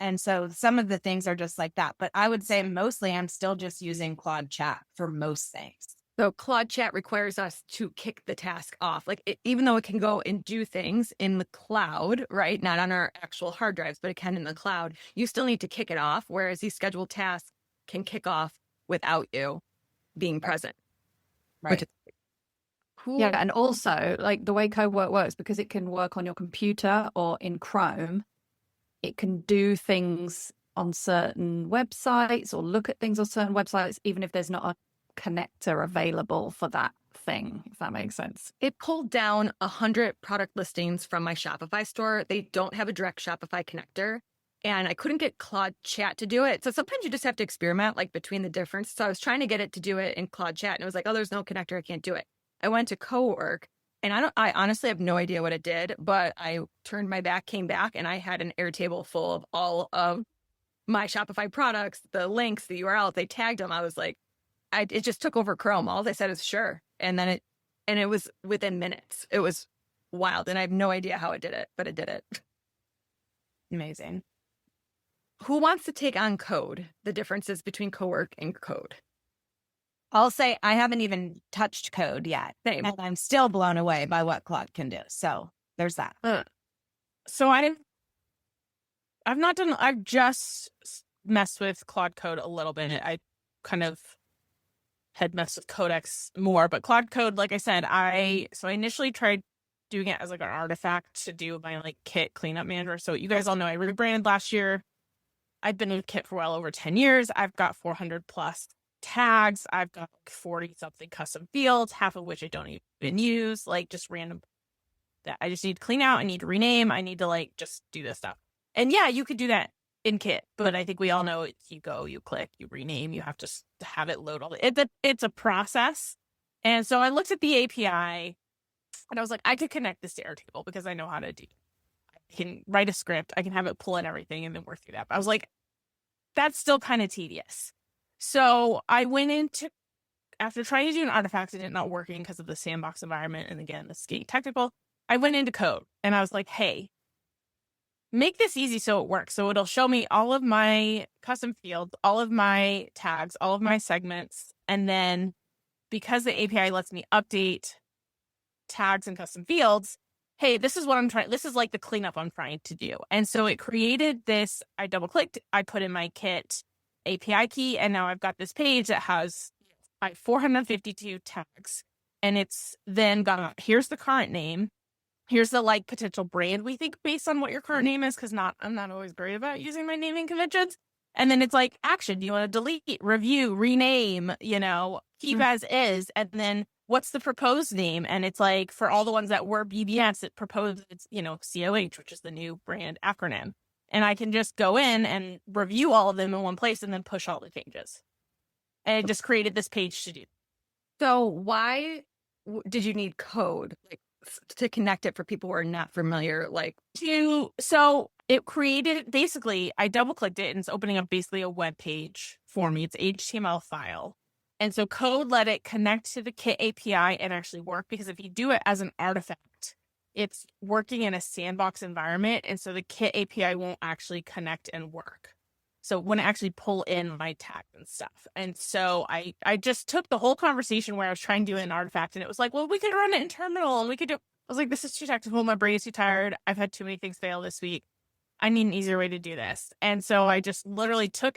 And so some of the things are just like that. But I would say mostly I'm still just using Claude Chat for most things. So Claude Chat requires us to kick the task off. Even though it can go and do things in the cloud, right? Not on our actual hard drives, but it can in the cloud. You still need to kick it off. Whereas these scheduled tasks can kick off without you being present. Right. Which is cool. Yeah. And also like the way Cowork works, because it can work on your computer or in Chrome, it can do things on certain websites or look at things on certain websites, even if there's not a connector available for that thing, if that makes sense. It pulled down 100 product listings from my Shopify store. They don't have a direct Shopify connector, and I couldn't get Claude Chat to do it. So sometimes you just have to experiment between the difference. So I was trying to get it to do it in Claude Chat, and it was like, oh, there's no connector. I can't do it. I went to Cowork, and I honestly have no idea what it did, but I turned my back, came back, and I had an Airtable full of all of my Shopify products, the links, the URL. They tagged them. I was like, it just took over Chrome. All they said is sure. And then it was within minutes. It was wild. And I have no idea how it did it, but it did it. Amazing. Who wants to take on code? The differences between Cowork and code. I'll say I haven't even touched code yet. Same. And I'm still blown away by what Claude can do. So there's that. So I've just messed with Claude Code a little bit. I kind of had messed with Codex more, but Claude Code, like I said, I initially tried doing it as like an artifact to do my like Kit cleanup manager. So you guys all know I rebranded last year. I've been with Kit for well over 10 years. I've got 400 plus tags. I've got 40 something custom fields, half of which I don't even use, like just random that I just need to clean out. I need to rename. I need to like just do this stuff. And yeah, you could do that in Kit, but I think we all know you go, you click, you rename, you have to have it load all the, it's a process. And so I looked at the API and I was like, I could connect this to Airtable because I know how to do. I can write a script, I can have it pull in everything and then work through that. But I was like, that's still kind of tedious. So I went into, after trying to do an artifact and it not working because of the sandbox environment, and again, this getting technical, I went into code and I was like, hey, make this easy so it works. So it'll show me all of my custom fields, all of my tags, all of my segments. And then because the API lets me update tags and custom fields, hey, this is what I'm trying, this is like the cleanup I'm trying to do. And so it created this, I double clicked, I put in my Kit API key, and now I've got this page that has 452 tags. And it's then got, here's the current name. Here's the like potential brand we think based on what your current name is, because I'm not always great about using my naming conventions. And then it's like action. Do you want to delete, review, rename, keep as is? And then what's the proposed name? And it's like for all the ones that were BBS, it proposed it's, COH, which is the new brand acronym. And I can just go in and review all of them in one place and then push all the changes. And it just created this page to do. So why did you need code? Like, to connect it for people who are not familiar, so it created, basically, I double clicked it and it's opening up basically a web page for me. It's HTML file. And so code let it connect to the Kit API and actually work, because if you do it as an artifact, it's working in a sandbox environment. And so the Kit API won't actually connect and work. So it wouldn't actually pull in my tags and stuff. And so I just took the whole conversation where I was trying to do an artifact, and it was like, well, we could run it in terminal and we could do, I was like, this is too technical. My brain is too tired. I've had too many things fail this week. I need an easier way to do this. And so I just literally took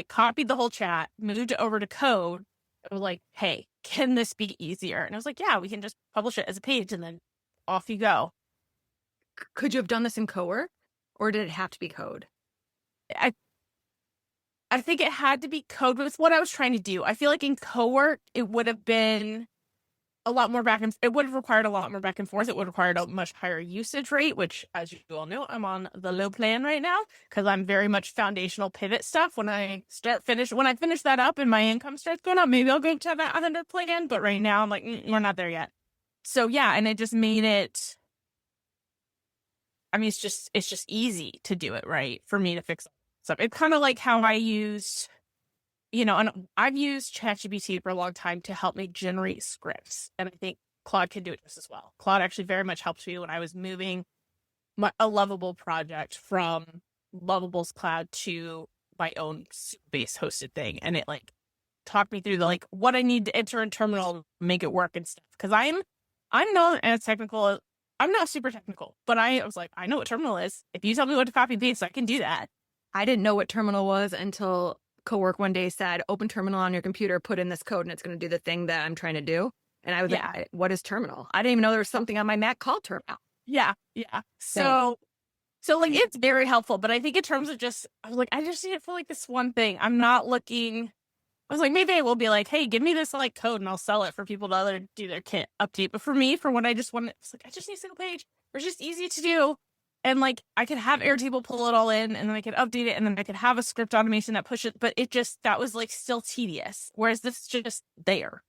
copied the whole chat, moved it over to code. I was like, hey, can this be easier? And I was like, yeah, we can just publish it as a page and then off you go. Could you have done this in Cowork, or did it have to be code? I think it had to be code with what I was trying to do. I feel like in Cowork, it would have been a lot more it would have required a lot more back and forth. It would have required a much higher usage rate, which, as you all know, I'm on the low plan right now because I'm very much foundational pivot stuff. When I finish that up and my income starts going up, maybe I'll go to that 100 plan. But right now I'm like, we're not there yet. So yeah, and it just made it, I mean, it's just easy to do it right for me to fix stuff. It's kind of like how I used, and I've used ChatGPT for a long time to help me generate scripts. And I think Claude can do it just as well. Claude actually very much helped me when I was moving a Lovable project from Lovable's cloud to my own base hosted thing. And it talked me through what I need to enter in terminal to make it work and stuff. Because I'm not as technical. I'm not super technical, but I was like, I know what terminal is. If you tell me what to copy and paste, I can do that. I didn't know what terminal was until Cowork one day said, open terminal on your computer, put in this code, and it's going to do the thing that I'm trying to do. And I was like, what is terminal? I didn't even know there was something on my Mac called terminal. Yeah. So it's very helpful. But I think in terms of I was like, I just need it for this one thing. I'm not looking. I was like, maybe I will be like, hey, give me this code and I'll sell it for people to do their Kit update. But for me, for what I just wanted, it's I just need a single page. It's just easy to do. And I could have Airtable pull it all in, and then I could update it, and then I could have a script automation that pushes it. But that was still tedious. Whereas this is just there.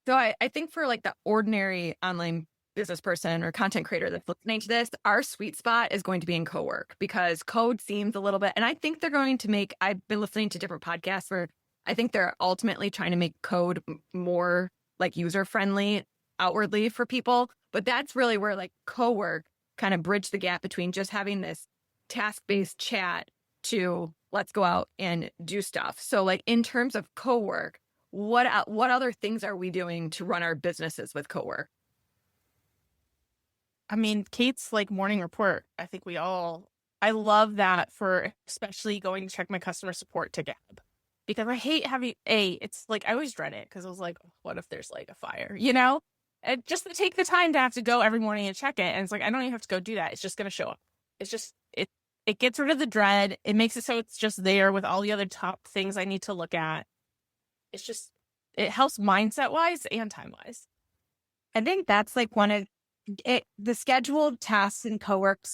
So I think for the ordinary online business person or content creator that's listening to this, our sweet spot is going to be in Cowork, because code seems a little bit, and I think they're going to make, I've been listening to different podcasts where I think they're ultimately trying to make code more user friendly outwardly for people. But that's really where Cowork kind of bridge the gap between just having this task-based chat to let's go out and do stuff. So in terms of Cowork, what other things are we doing to run our businesses with Cowork? I mean, Kate's morning report, I think I love that, for especially going to check my customer support to Gab, because I hate having it's I always dread it, because I was like, what if there's a fire, And just to take the time to have to go every morning and check it. And it's I don't even have to go do that. It's just going to show up. It's just, it gets rid of the dread. It makes it so it's just there with all the other top things I need to look at. It's just, it helps mindset wise and time wise. I think that's one of it. The scheduled tasks in Cowork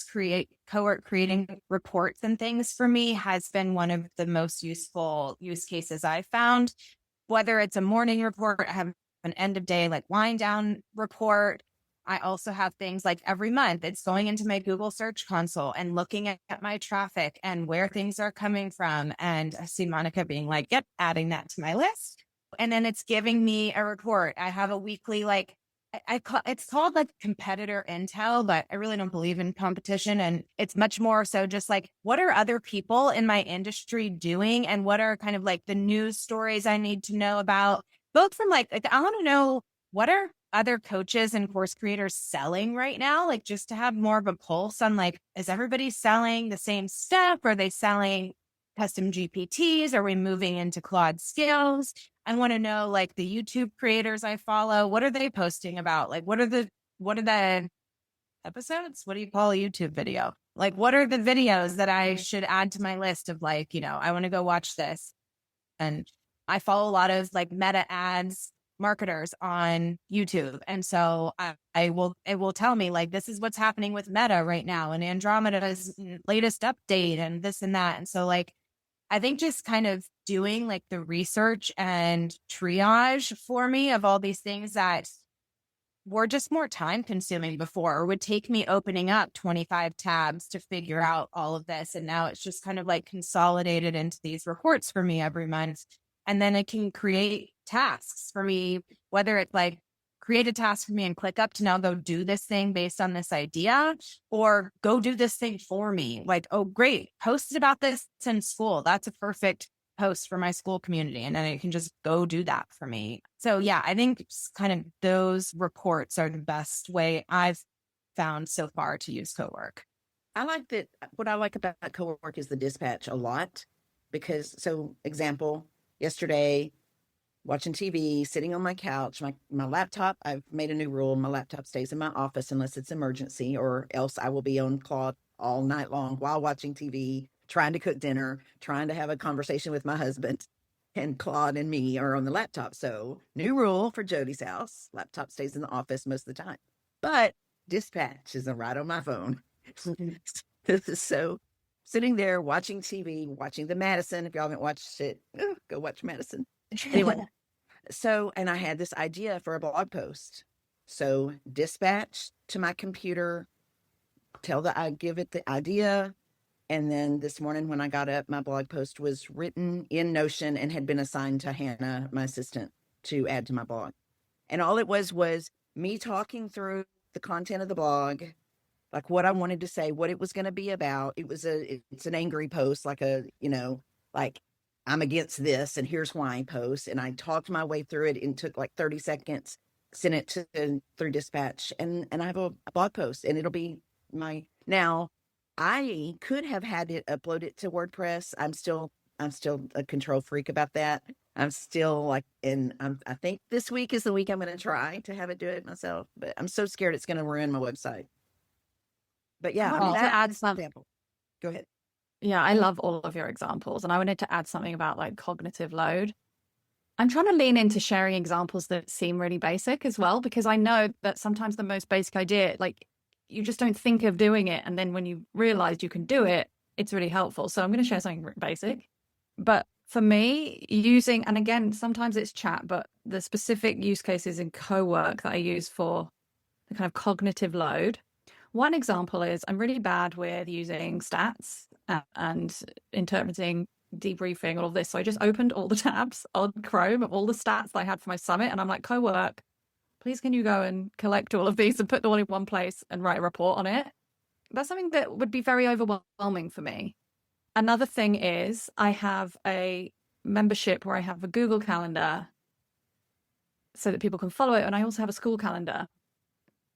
creating reports and things for me has been one of the most useful use cases I've found. Whether it's a morning report, I have an end of day wind down report, I also have things like every month it's going into my Google Search Console and looking at my traffic and where things are coming from. And I see Monica being like, yep, adding that to my list. And then it's giving me a report. I have a weekly, like, it's called like competitor intel, but I really don't believe in competition. And it's much more so just like, what are other people in my industry doing? And what are kind of like the news stories I need to know about? Both from like I want to know what are other coaches and course creators selling right now? Like just to have more of a pulse on like, is everybody selling the same stuff? Are they selling custom GPTs? Are we moving into Claude skills? I want to know like the YouTube creators I follow. What are they posting about? Like what are the episodes? What do you call a YouTube video? Like what are the videos that I should add to my list of like, I want to go watch this. And I follow a lot of like meta ads marketers on YouTube. And so it will tell me like, this is what's happening with Meta right now and Andromeda's latest update and this and that. And so like, I think just kind of doing like the research and triage for me of all these things that were just more time consuming before, or would take me opening up 25 tabs to figure out all of this. And now it's just kind of like consolidated into these reports for me every month. And then it can create tasks for me, whether it's like create a task for me and click up to now go do this thing based on this idea, or go do this thing for me. Like, oh, great, posted about this in school. That's a perfect post for my school community. And then it can just go do that for me. So yeah, I think kind of those reports are the best way I've found so far to use Cowork. I like that. What I like about Cowork is the dispatch a lot because, so example, yesterday, watching TV, sitting on my couch, my laptop, I've made a new rule. My laptop stays in my office unless it's emergency, or else I will be on Claude all night long while watching TV, trying to cook dinner, trying to have a conversation with my husband, and Claude and me are on the laptop. So new rule for Jody's house, laptop stays in the office most of the time, but dispatch is right on my phone. So sitting there watching TV, watching the Madison. If y'all haven't watched it, go watch Madison. Anyway, so, and I had this idea for a blog post. So dispatch to my computer, I give it the idea. And then this morning when I got up, my blog post was written in Notion and had been assigned to Hannah, my assistant, to add to my blog. And all it was me talking through the content of the blog, like what I wanted to say, what it was going to be about. It's an angry post, like like I'm against this and here's why post. And I talked my way through it and took like 30 seconds, sent it through dispatch, and I have a blog post, and it'll be now I could have had it upload it to WordPress. I'm still a control freak about that. I'm still like, I think this week is the week I'm going to try to have it do it myself, but I'm so scared it's going to ruin my website. But yeah, I wanted to add some example. Go ahead. Yeah, I love all of your examples. And I wanted to add something about like cognitive load. I'm trying to lean into sharing examples that seem really basic as well, because I know that sometimes the most basic idea, like you just don't think of doing it. And then when you realize you can do it, it's really helpful. So I'm going to share something basic. But for me, and again, sometimes it's chat, but the specific use cases in Cowork that I use for the kind of cognitive load. One example is I'm really bad with using stats and interpreting, debriefing, all of this. So I just opened all the tabs on Chrome of all the stats that I had for my summit. And I'm like, Cowork, please can you go and collect all of these and put them all in one place and write a report on it? That's something that would be very overwhelming for me. Another thing is I have a membership where I have a Google Calendar so that people can follow it. And I also have a school calendar.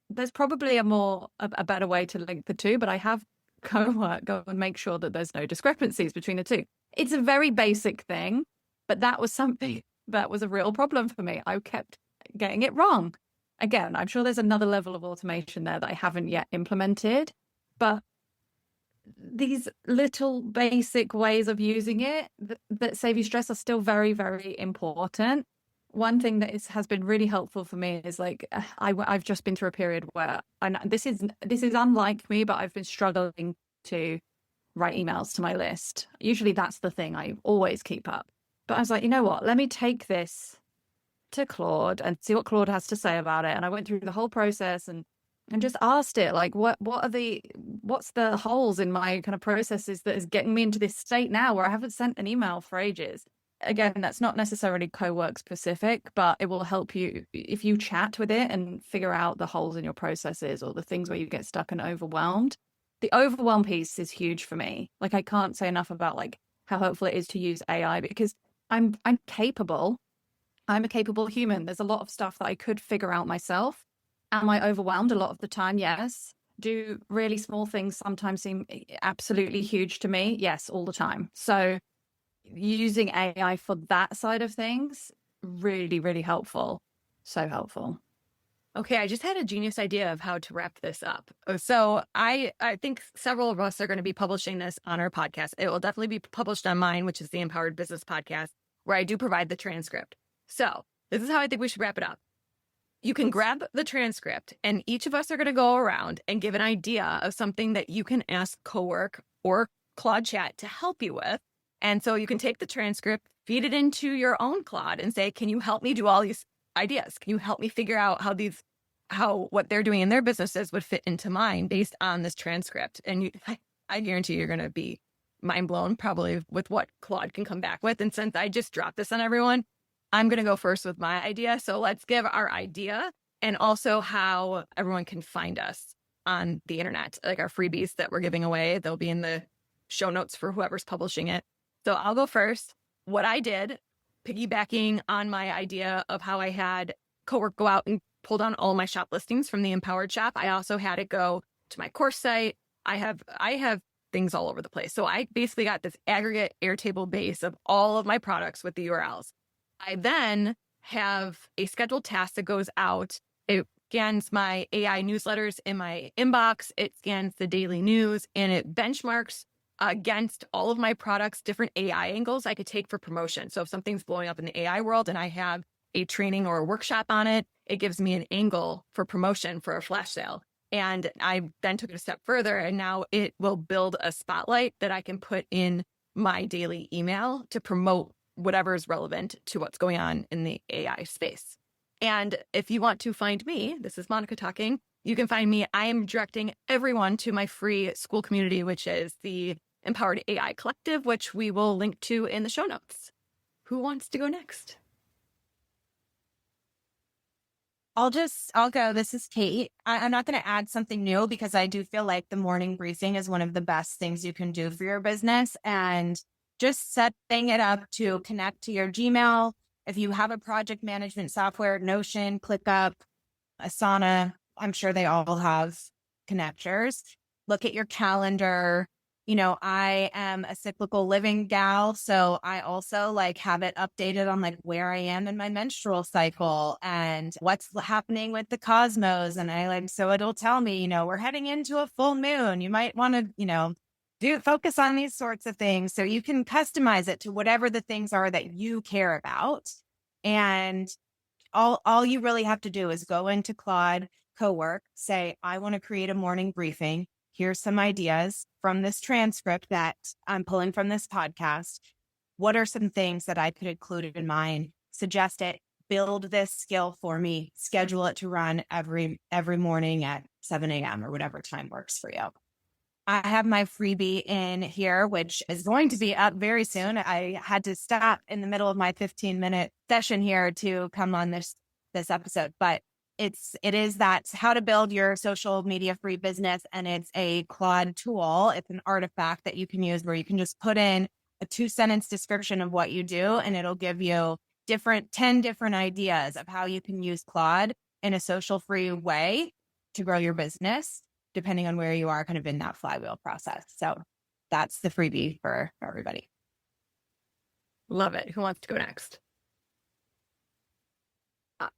There's probably a better way to link the two, but I have Cowork go and make sure that there's no discrepancies between the two. It's a very basic thing, but that was something that was a real problem for me. I kept getting it wrong. Again, I'm sure there's another level of automation there that I haven't yet implemented, but these little basic ways of using it that save you stress are still very, very important. One thing that has been really helpful for me is like I've just been through a period where this is unlike me, but I've been struggling to write emails to my list. Usually that's the thing I always keep up. But I was like, you know what? Let me take this to Claude and see what Claude has to say about it. And I went through the whole process and and just asked it, like, what's the holes in my kind of processes that is getting me into this state now where I haven't sent an email for ages. Again, that's not necessarily co-work specific, but it will help you if you chat with it and figure out the holes in your processes or the things where you get stuck and overwhelmed. The overwhelm piece is huge for me. Like, I can't say enough about like how helpful it is to use AI, because I'm capable. I'm a capable human. There's a lot of stuff that I could figure out myself. Am I overwhelmed a lot of the time? Yes. Do really small things sometimes seem absolutely huge to me? Yes, all the time. So using AI for that side of things, really, really helpful. So helpful. Okay, I just had a genius idea of how to wrap this up. So I think several of us are going to be publishing this on our podcast. It will definitely be published on mine, which is the Empowered Business Podcast, where I do provide the transcript. So this is how I think we should wrap it up. You can grab the transcript, and each of us are going to go around and give an idea of something that you can ask Cowork or Claude Chat to help you with. And so you can take the transcript, feed it into your own Claude and say, can you help me do all these ideas? Can you help me figure out how what they're doing in their businesses would fit into mine based on this transcript? And I guarantee you're going to be mind blown probably with what Claude can come back with. And since I just dropped this on everyone, I'm going to go first with my idea. So let's give our idea and also how everyone can find us on the internet, like our freebies that we're giving away. They'll be in the show notes for whoever's publishing it. So I'll go first. What I did, piggybacking on my idea of how I had Cowork go out and pull down all my shop listings from the Empowered Shop, I also had it go to my course site. I have things all over the place. So I basically got this aggregate Airtable base of all of my products with the URLs. I then have a scheduled task that goes out. It scans my AI newsletters in my inbox. It scans the daily news, and it benchmarks against all of my products, different AI angles I could take for promotion. So if something's blowing up in the AI world and I have a training or a workshop on it, it gives me an angle for promotion for a flash sale. And I then took it a step further, and now it will build a spotlight that I can put in my daily email to promote whatever is relevant to what's going on in the AI space. And if you want to find me, this is Monica talking, you can find me. I am directing everyone to my free school community, which is the Empowered AI Collective, which we will link to in the show notes. Who wants to go next? I'll go. This is Kate. I'm not going to add something new because I do feel like the morning briefing is one of the best things you can do for your business, and just setting it up to connect to your Gmail. If you have a project management software, Notion, ClickUp, Asana, I'm sure they all have connectors. Look at your calendar. You know, I am a cyclical living gal, so I also like have it updated on like where I am in my menstrual cycle and what's happening with the cosmos. And so it'll tell me, we're heading into a full moon. You might want to, focus on these sorts of things. So you can customize it to whatever the things are that you care about. And all you really have to do is go into Claude Cowork, say, I want to create a morning briefing. Here's some ideas from this transcript that I'm pulling from this podcast. What are some things that I could include in mine? Suggest it, build this skill for me, schedule it to run every morning at 7 a.m. or whatever time works for you. I have my freebie in here, which is going to be up very soon. I had to stop in the middle of my 15-minute session here to come on this episode, but it is that how to build your social media free business. And it's a Claude tool. It's an artifact that you can use where you can just put in a 2-sentence description of what you do, and it'll give you 10 different ideas of how you can use Claude in a social free way to grow your business, depending on where you are kind of in that flywheel process. So that's the freebie for everybody. Love it. Who wants to go next?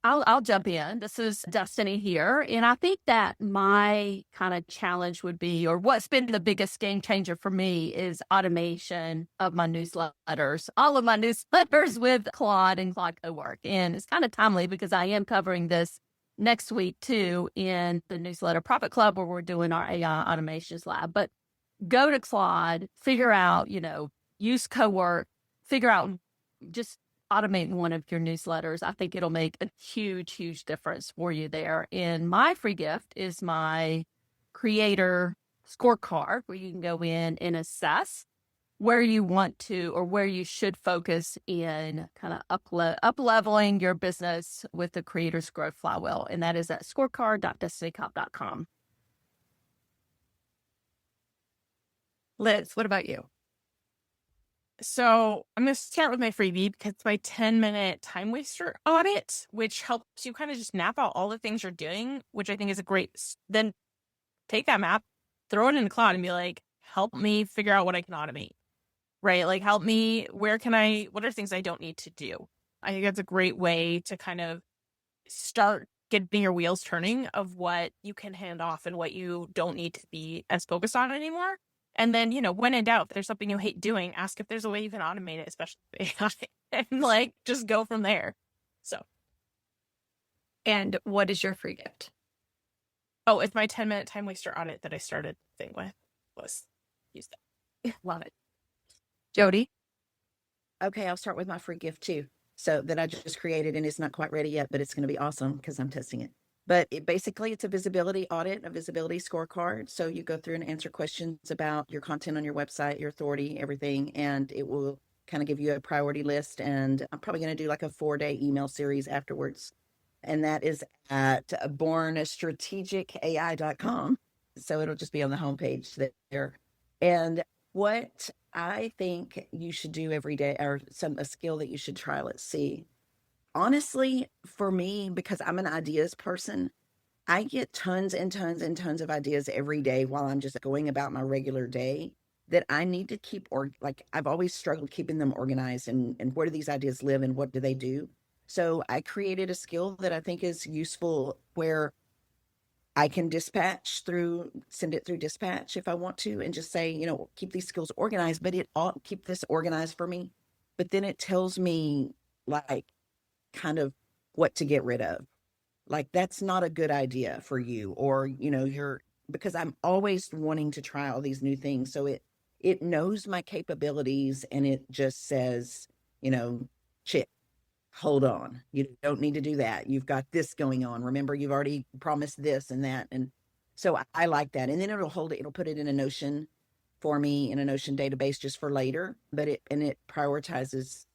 I'll jump in. This is Destiny here. And I think that my kind of challenge would be, or what's been the biggest game changer for me, is automation of my newsletters, all of my newsletters with Claude and Claude Cowork. And it's kind of timely because I am covering this next week too in the Newsletter Profit Club, where we're doing our AI automations lab. But go to Claude, figure out, use Cowork, figure out just automate one of your newsletters, I think it'll make a huge, huge difference for you there. And my free gift is my creator scorecard, where you can go in and assess where you want to or where you should focus in kind of up leveling your business with the creator's growth flywheel. And that is at scorecard.destinycop.com. Liz, what about you? So I'm going to start with my freebie because it's my 10-minute time waster audit, which helps you kind of just map out all the things you're doing, which I think is a then take that map, throw it in Claude and be like, help me figure out what I can automate, right? Like, help me, what are things I don't need to do? I think that's a great way to kind of start getting your wheels turning of what you can hand off and what you don't need to be as focused on anymore. And then, when in doubt, if there's something you hate doing, ask if there's a way you can automate it, especially with AI, and just go from there. So. And what is your free gift? Oh, it's my 10-minute time waster audit that I started the thing with. Use that. Love it. Jody? Okay, I'll start with my free gift too. So that I just created, and it's not quite ready yet, but it's going to be awesome because I'm testing it. But it's a visibility audit, a visibility scorecard. So you go through and answer questions about your content on your website, your authority, everything, and it will kind of give you a priority list. And I'm probably going to do like a 4-day email series afterwards. And that is at bornstrategicai.com. So it'll just be on the homepage there. And what I think you should do every day, or a skill that you should try, let's see. Honestly, for me, because I'm an ideas person, I get tons and tons and tons of ideas every day while I'm just going about my regular day that I need to keep, I've always struggled keeping them organized and where do these ideas live and what do they do? So I created a skill that I think is useful where I can send it through dispatch if I want to, and just say, keep these skills organized, but keep this organized for me. But then it tells me kind of what to get rid of. That's not a good idea for you, or, because I'm always wanting to try all these new things. So it knows my capabilities and it just says, Chip, hold on. You don't need to do that. You've got this going on. Remember, you've already promised this and that. And so I like that. And then it'll put it in a Notion for me, in a Notion database just for later, but it prioritizes,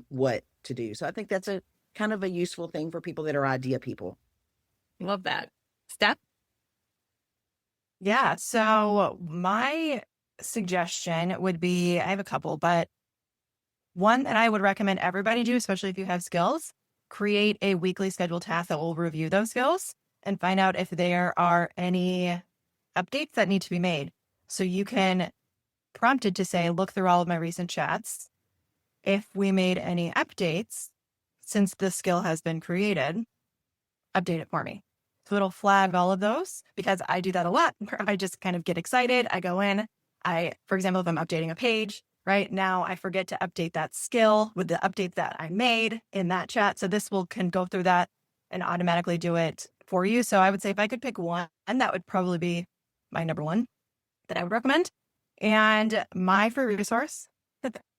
what to do. So I think that's a kind of a useful thing for people that are idea people. Love that. Steph? Yeah. So my suggestion would be, I have a couple, but one that I would recommend everybody do, especially if you have skills, create a weekly scheduled task that will review those skills and find out if there are any updates that need to be made. So you can prompt it to say, look through all of my recent chats. If we made any updates since this skill has been created, update it for me. So it'll flag all of those, because I do that a lot where I just kind of get excited. I go in, for example, if I'm updating a page, right now I forget to update that skill with the updates that I made in that chat. So this can go through that and automatically do it for you. So I would say if I could pick one, and that would probably be my number one that I would recommend. And my free resource,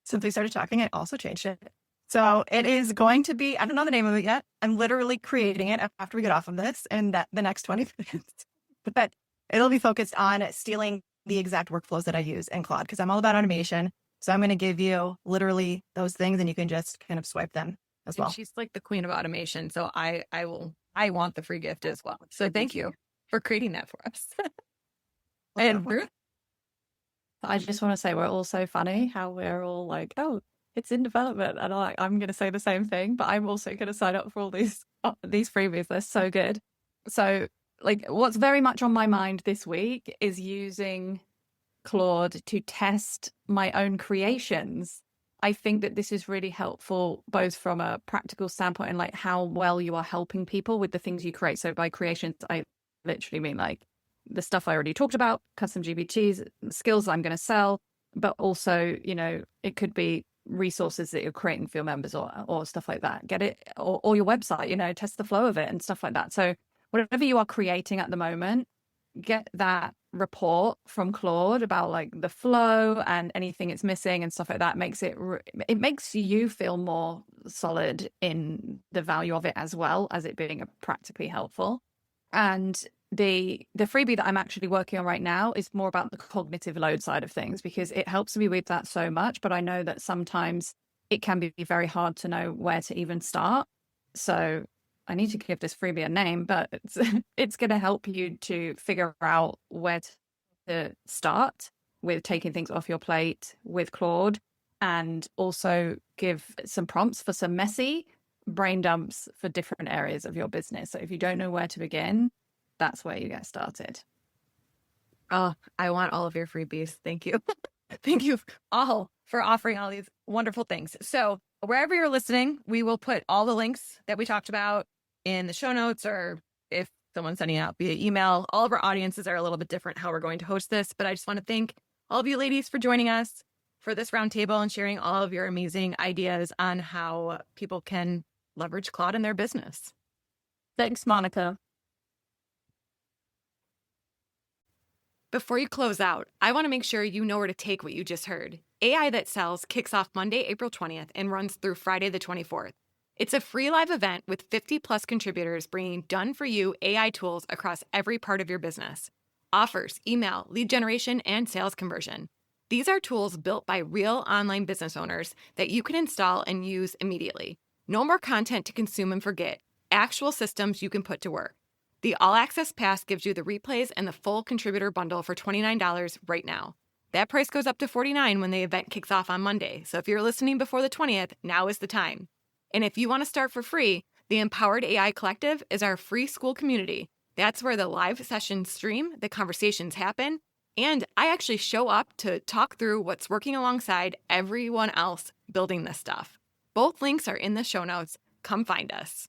since we started talking, I also changed it. So it is going to be, I don't know the name of it yet. I'm literally creating it after we get off of this and the next 20 minutes. But it'll be focused on stealing the exact workflows that I use in Claude, because I'm all about automation. So I'm going to give you literally those things and you can just kind of swipe them as well. And she's like the queen of automation. So I want the free gift as well. So thank you for creating that for us. And Ruth? I just want to say we're all so funny how we're all like, oh, it's in development. And I'm going to say the same thing, but I'm also going to sign up for all these freebies. They're so good. So what's very much on my mind this week is using Claude to test my own creations. I think that this is really helpful, both from a practical standpoint and how well you are helping people with the things you create. So by creations, I literally mean the stuff I already talked about, custom GPTs, skills I'm going to sell, but also, it could be resources that you're creating for your members or stuff like that. Get it, or your website, test the flow of it and stuff like that. So whatever you are creating at the moment, get that report from Claude about like the flow and anything it's missing and stuff like that makes it makes you feel more solid in the value of it, as well as it being practically helpful. And the freebie that I'm actually working on right now is more about the cognitive load side of things, because it helps me with that so much. But I know that sometimes it can be very hard to know where to even start. So I need to give this freebie a name, but it's going to help you to figure out where to start with taking things off your plate with Claude, and also give some prompts for some messy brain dumps for different areas of your business. So if you don't know where to begin, that's where you get started. Oh, I want all of your freebies. Thank you. Thank you all for offering all these wonderful things. So wherever you're listening, we will put all the links that we talked about in the show notes, or if someone's sending out via email. All of our audiences are a little bit different how we're going to host this, but I just want to thank all of you ladies for joining us for this roundtable and sharing all of your amazing ideas on how people can leverage Claude in their business. Thanks, Monica. Before you close out, I want to make sure you know where to take what you just heard. AI That Sells kicks off Monday, April 20th and runs through Friday the 24th. It's a free live event with 50 plus contributors bringing done-for-you AI tools across every part of your business. Offers, email, lead generation, and sales conversion. These are tools built by real online business owners that you can install and use immediately. No more content to consume and forget. Actual systems you can put to work. The All Access Pass gives you the replays and the full contributor bundle for $29 right now. That price goes up to $49 when the event kicks off on Monday. So if you're listening before the 20th, now is the time. And if you want to start for free, the Empowered AI Collective is our free school community. That's where the live sessions stream, the conversations happen, and I actually show up to talk through what's working alongside everyone else building this stuff. Both links are in the show notes. Come find us.